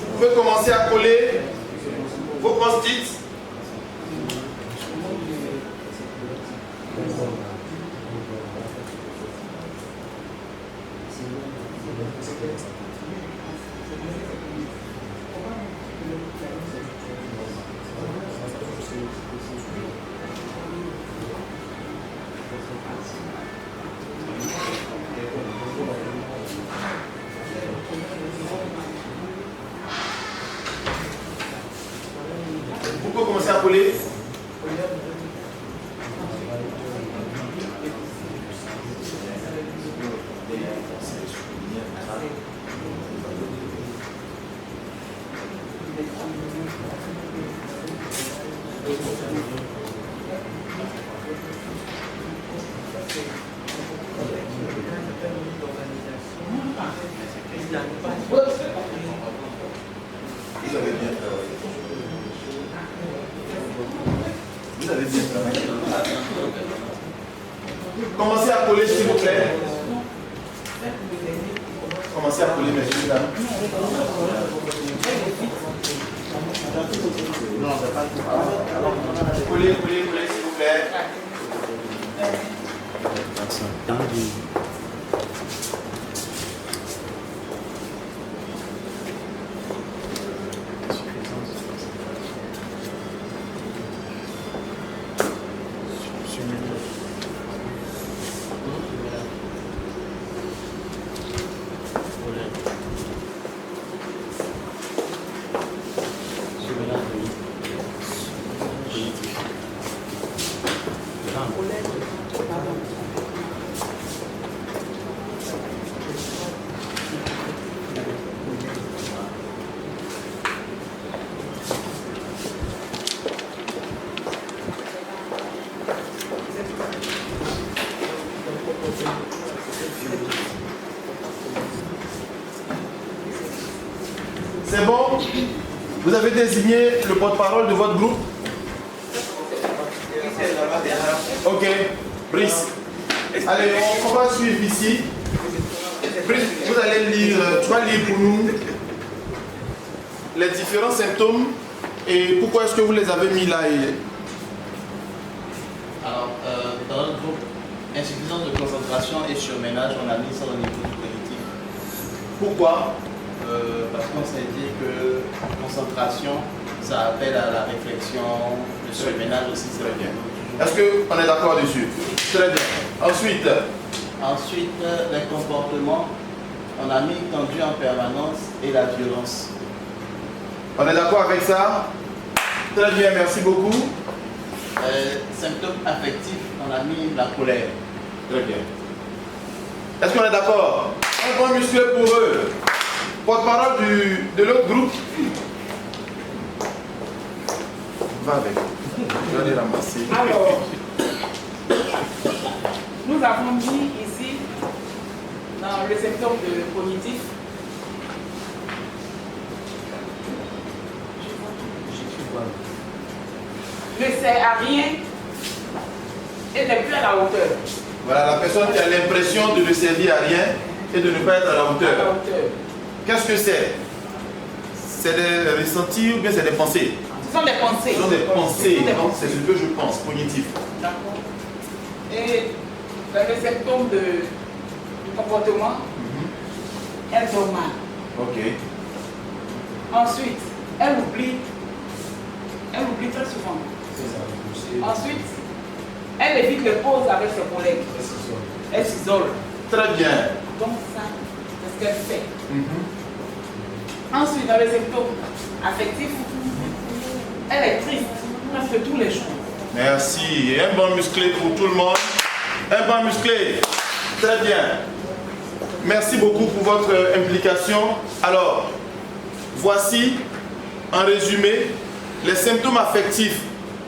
Vous pouvez commencer à coller vos post-it. Vous pouvez commencer à coller. Vous avez bien travaillé. Vous avez bien travaillé. Commencez à coller, s'il vous plaît. Commencez à coller, messieurs, dames. Coller, s'il vous plaît. C'est bon? Vous avez désigné le porte-parole de votre groupe? Ok, Brice. Allez, on va suivre ici. Brice, vous allez lire, tu vas lire pour nous les différents symptômes et pourquoi est-ce que vous les avez mis là. Alors, dans notre groupe, insuffisance de concentration et surménage, on a mis ça au niveau du cognitif. Pourquoi? Parce qu'on s'est dit que concentration, ça appelle à la réflexion, le surménage aussi, c'est très bien. Est-ce qu'on est d'accord dessus? Très bien. Ensuite, les comportements, on a mis tendu en permanence et la violence. On est d'accord avec ça? Très bien, merci beaucoup. Symptômes affectifs, on a mis la colère. Très bien. Est-ce qu'on est d'accord? Un point musclé pour eux. Porte-parole de l'autre groupe. Va avec. Je vais les ramasser. Alors, nous avons mis ici, dans le symptôme de cognitif, ne sert à rien et n'est plus à la hauteur. Voilà, la personne qui a l'impression de ne servir à rien et de ne pas être à la hauteur. Qu'est-ce que c'est? C'est des ressentis ou bien c'est des pensées? Ce sont des pensées. Ce sont des pensées. Donc c'est ce que je pense, cognitif. D'accord. Et dans le symptôme du comportement, elle dort mal. Ok. Ensuite, elle oublie très souvent. Ensuite, elle évite les pauses avec ses collègues. Elle s'isole. Très bien. Donc ça, c'est ce qu'elle fait. Ensuite, dans les symptômes affectifs, elle est triste presque tous les jours. Merci. Et un bon musclé pour tout le monde. Un bon musclé. Très bien. Merci beaucoup pour votre implication. Alors, voici en résumé les symptômes affectifs.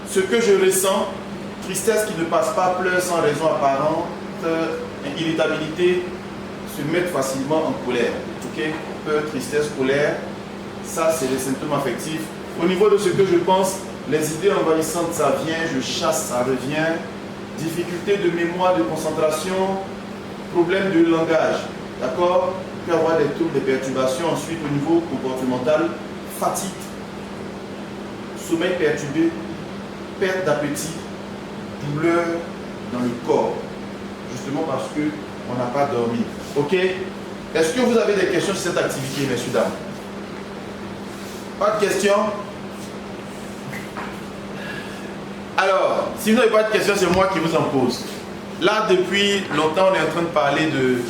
Ce que je ressens: tristesse qui ne passe pas, pleurs sans raison apparente, irritabilité, se mettre facilement en colère. Ok? Peur, tristesse, colère. Ça, c'est les symptômes affectifs. Au niveau de ce que je pense, les idées envahissantes, ça vient, je chasse, ça revient. Difficulté de mémoire, de concentration, problème de langage. D'accord? Il peut y avoir des troubles, des perturbations. Ensuite, au niveau comportemental, fatigue, sommeil perturbé, perte d'appétit, douleur dans le corps. Justement parce qu'on n'a pas dormi. Ok? Est-ce que vous avez des questions sur cette activité, messieurs, dames? Pas de questions? Alors, si vous n'avez pas de questions, c'est moi qui vous en pose. Là, depuis longtemps, on est en train de parler de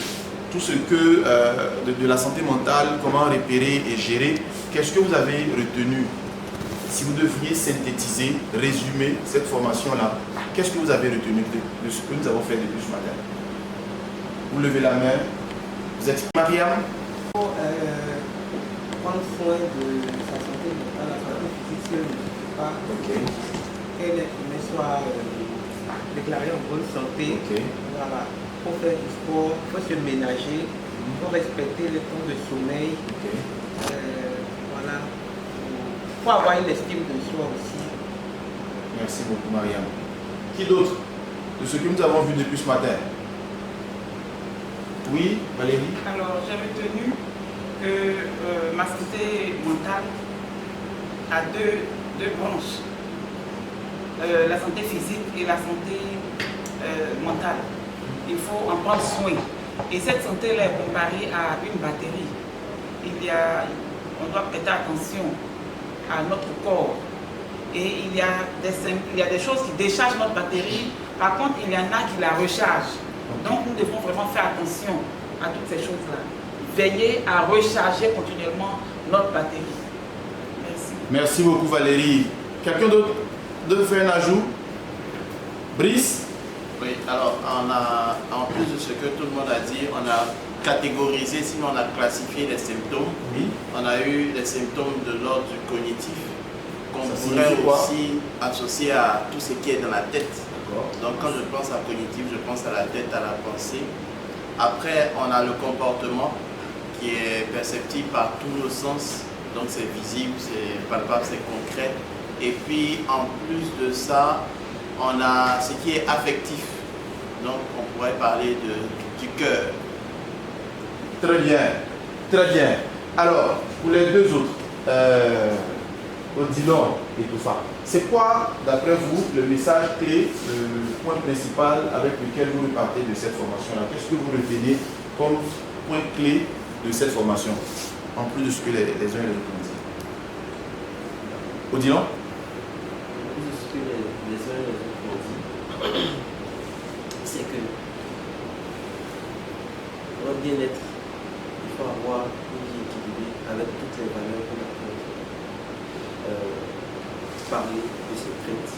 tout ce que, de la santé mentale, comment repérer et gérer. Qu'est-ce que vous avez retenu? Si vous devriez synthétiser, résumer cette formation-là, qu'est-ce que vous avez retenu de ce que nous avons fait depuis ce matin? Vous levez la main. Vous êtes Mariam? Prendre soin de sa santé mentale, la santé physique, si elle ne suffit pas, qu'elle soit déclarée en bonne santé. Voilà. Pour faire du sport, il faut se ménager, faut respecter le temps de sommeil. Voilà. Pour avoir une estime de soi aussi. Merci beaucoup, Mariam. Qui d'autre de ce que nous avons vu depuis ce matin? Oui, Valérie? Alors, j'ai retenu que ma santé mentale a deux branches. La santé physique et la santé mentale. Il faut en prendre soin. Et cette santé-là est comparée à une batterie. On doit prêter attention à notre corps. Et il y a des choses qui déchargent notre batterie. Par contre, il y en a qui la rechargent. Donc, nous devons vraiment faire attention à toutes ces choses-là. Veiller à recharger continuellement notre batterie. Merci. Merci beaucoup, Valérie. Quelqu'un d'autre veut faire un ajout? Brice? Oui, alors en plus de ce que tout le monde a dit, on a catégorisé, sinon on a classifié les symptômes. Oui. On a eu les symptômes de l'ordre du cognitif, qu'on Ça pourrait signifie quoi? aussi associer à tout ce qui est dans la tête. D'accord. Donc quand je pense à cognitif, je pense à la tête, à la pensée. Après, on a le comportement qui est perceptible par tous nos sens. Donc c'est visible, c'est palpable, c'est concret. Et puis en plus de ça, on a ce qui est affectif. Donc on pourrait parler du cœur. Très bien, très bien. Alors, pour les deux autres, Odilon et tout ça, c'est quoi, d'après vous, le message clé, le point principal avec lequel vous repartez de cette formation-là? Qu'est-ce que vous retenez comme point clé de cette formation, en plus de ce que les uns et les autres ont dit? Odilon? Ce que les uns et les autres ont dit, c'est que pour notre bien-être, il faut avoir une vie équilibrée avec toutes les valeurs qu'on a parler de ses craintes,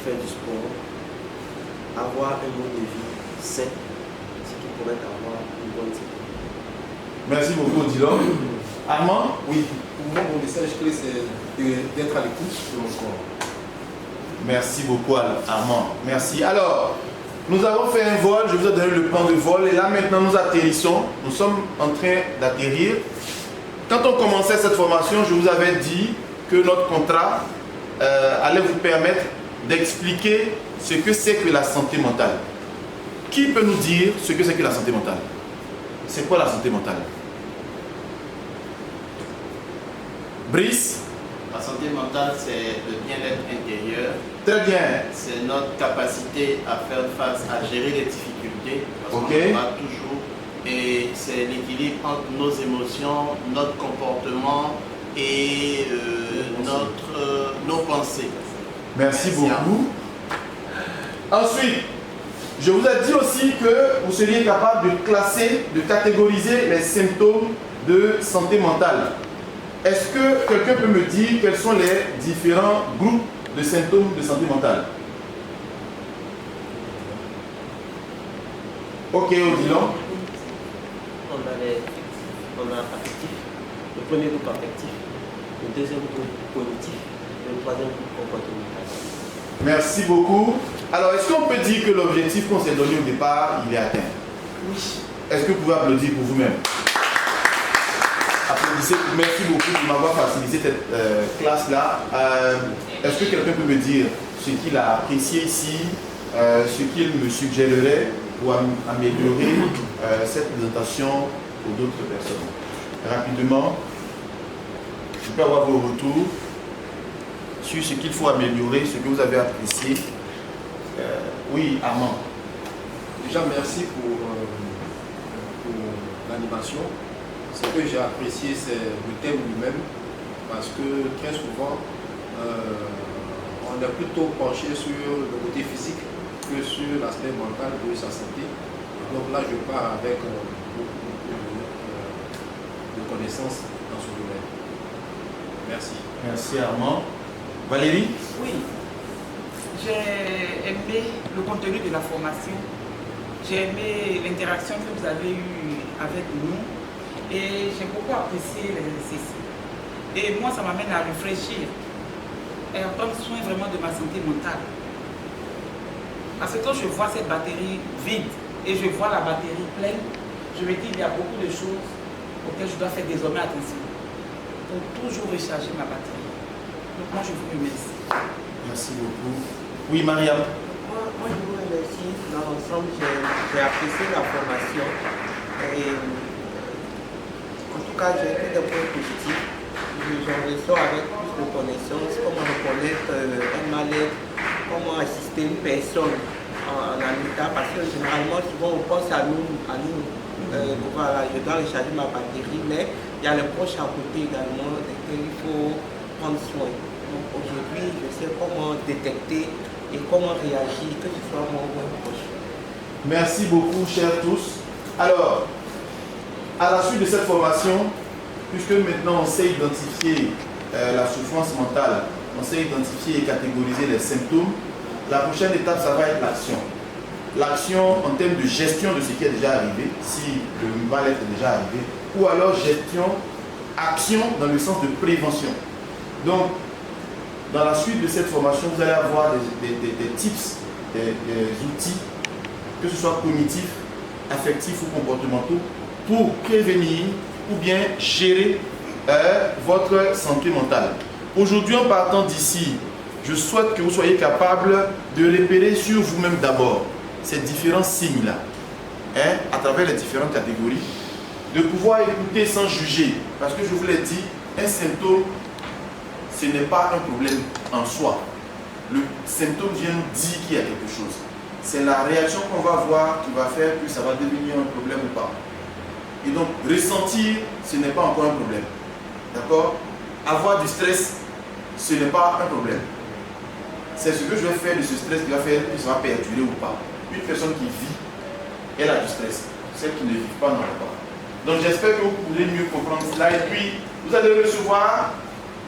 faire du sport, avoir un mode de vie sain, ce qui pourrait avoir une bonne santé. Merci beaucoup, Odilon. Armand? Oui. Pour moi, mon message clé, c'est d'être à l'écoute de mon corps. Merci beaucoup, Armand. Merci. Alors, nous avons fait un vol, je vous ai donné le plan de vol et là maintenant nous atterrissons. Nous sommes en train d'atterrir. Quand on commençait cette formation, je vous avais dit que notre contrat allait vous permettre d'expliquer ce que c'est que la santé mentale. Qui peut nous dire ce que c'est que la santé mentale? C'est quoi la santé mentale? Brice? La santé mentale, c'est le bien-être intérieur. Très bien. C'est notre capacité à faire face, à gérer les difficultés. Parce Ok. qu'on va toujours. Et c'est l'équilibre entre nos émotions, notre comportement et nos pensées. Merci beaucoup. Ensuite, je vous ai dit aussi que vous seriez capable de classer, de catégoriser les symptômes de santé mentale. Est-ce que quelqu'un peut me dire quels sont les différents groupes de symptômes de santé mentale? Ok, Odilon. On a affectif, le premier groupe affectif, le deuxième groupe cognitif, et le troisième groupe comportemental. Merci beaucoup. Alors, est-ce qu'on peut dire que l'objectif qu'on s'est donné au départ, il est atteint? Oui. Est-ce que vous pouvez applaudir pour vous-même? Applaudissez. Merci beaucoup de m'avoir facilité cette classe-là. Est-ce que quelqu'un peut me dire ce qu'il a apprécié ici, ce qu'il me suggérerait pour améliorer cette présentation pour d'autres personnes? Rapidement, je peux avoir vos retours sur ce qu'il faut améliorer, ce que vous avez apprécié. Oui, Armand. Déjà, merci pour l'animation. Ce que j'ai apprécié, c'est le thème lui-même, parce que très souvent, on est plutôt penché sur le côté physique que sur l'aspect mental de sa santé. Donc là, je pars avec beaucoup de connaissances dans ce domaine. Merci. Merci Armand. Valérie? Oui. J'ai aimé le contenu de la formation. J'ai aimé l'interaction que vous avez eue avec nous. Et j'ai beaucoup apprécié l'exercice. Et moi, ça m'amène à réfléchir et à prendre soin vraiment de ma santé mentale. Parce que quand je vois cette batterie vide et je vois la batterie pleine, je me dis qu'il y a beaucoup de choses auxquelles je dois faire désormais attention pour toujours recharger ma batterie. Donc moi je vous remercie. Merci beaucoup. Oui, Mariam. Moi, je vous remercie. Dans l'ensemble, j'ai apprécié la formation. Et, en tout cas, j'ai été des points positifs. J'en ressors avec plus de connaissances, comment reconnaître un mal-être, comment assister une personne en état, parce que généralement, souvent, on pense à nous. Voilà, je dois recharger ma batterie, mais il y a les proches à côté également, desquels il faut prendre soin. Donc aujourd'hui, je sais comment détecter et comment réagir, que ce soit mon ou un proche. Merci beaucoup, chers tous. Alors, à la suite de cette formation, puisque maintenant on sait identifier la souffrance mentale, on sait identifier et catégoriser les symptômes, la prochaine étape, ça va être l'action. L'action en termes de gestion de ce qui est déjà arrivé, si le mal-être est déjà arrivé, ou alors action dans le sens de prévention. Donc, dans la suite de cette formation, vous allez avoir des tips, des outils, que ce soit cognitifs, affectifs ou comportementaux, pour prévenir ou bien gérer votre santé mentale. Aujourd'hui, en partant d'ici, je souhaite que vous soyez capable de repérer sur vous-même d'abord ces différents signes-là, à travers les différentes catégories, de pouvoir écouter sans juger. Parce que je vous l'ai dit, un symptôme, ce n'est pas un problème en soi. Le symptôme vient nous dire qu'il y a quelque chose. C'est la réaction qu'on va voir qui va faire que ça va devenir un problème ou pas. Et donc, ressentir, ce n'est pas encore un problème. D'accord? Avoir du stress, ce n'est pas un problème. C'est ce que je vais faire de ce stress qui va faire que ça va perdurer ou pas. Une personne qui vit, elle a du stress. Celle qui ne vit pas n'en a pas. Donc, j'espère que vous pourrez mieux comprendre cela. Et puis, vous allez recevoir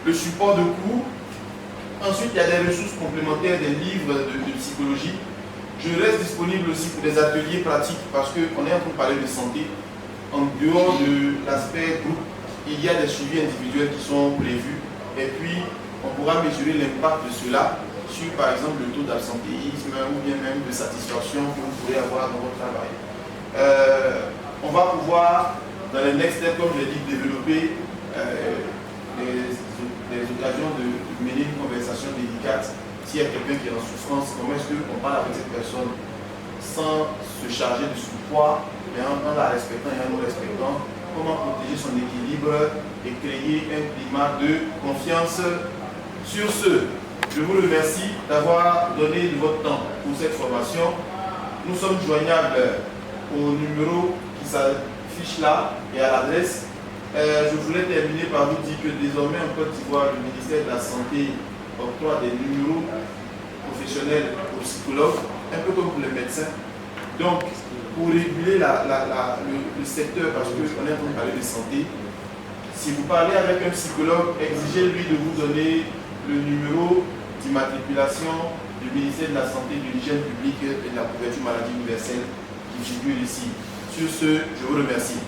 le support de cours. Ensuite, il y a des ressources complémentaires, des livres de psychologie. Je reste disponible aussi pour des ateliers pratiques parce qu'on est en train de parler de santé. En dehors de l'aspect groupe, il y a des suivis individuels qui sont prévus. Et puis, on pourra mesurer l'impact de cela sur, par exemple, le taux d'absentéisme ou bien même de satisfaction que vous pourrez avoir dans votre travail. On va pouvoir, dans les next steps, comme je l'ai dit, développer les occasions de mener une conversation délicate. S'il y a quelqu'un qui est en souffrance, comment est-ce qu'on parle avec cette personne sans se charger de son poids, mais en la respectant et en nous respectant? Comment protéger son équilibre et créer un climat de confiance? Sur ce, je vous remercie d'avoir donné de votre temps pour cette formation. Nous sommes joignables au numéro qui s'affiche là et à l'adresse. Je voulais terminer par vous dire que désormais en Côte d'Ivoire, le ministère de la Santé octroie des numéros professionnels aux psychologues, un peu comme pour les médecins. Donc, pour réguler le secteur, parce qu'on est en train de parler de santé, si vous parlez avec un psychologue, exigez-lui de vous donner le numéro d'immatriculation du ministère de la Santé, de l'hygiène publique et de la couverture maladie universelle qui figure ici. Sur ce, je vous remercie.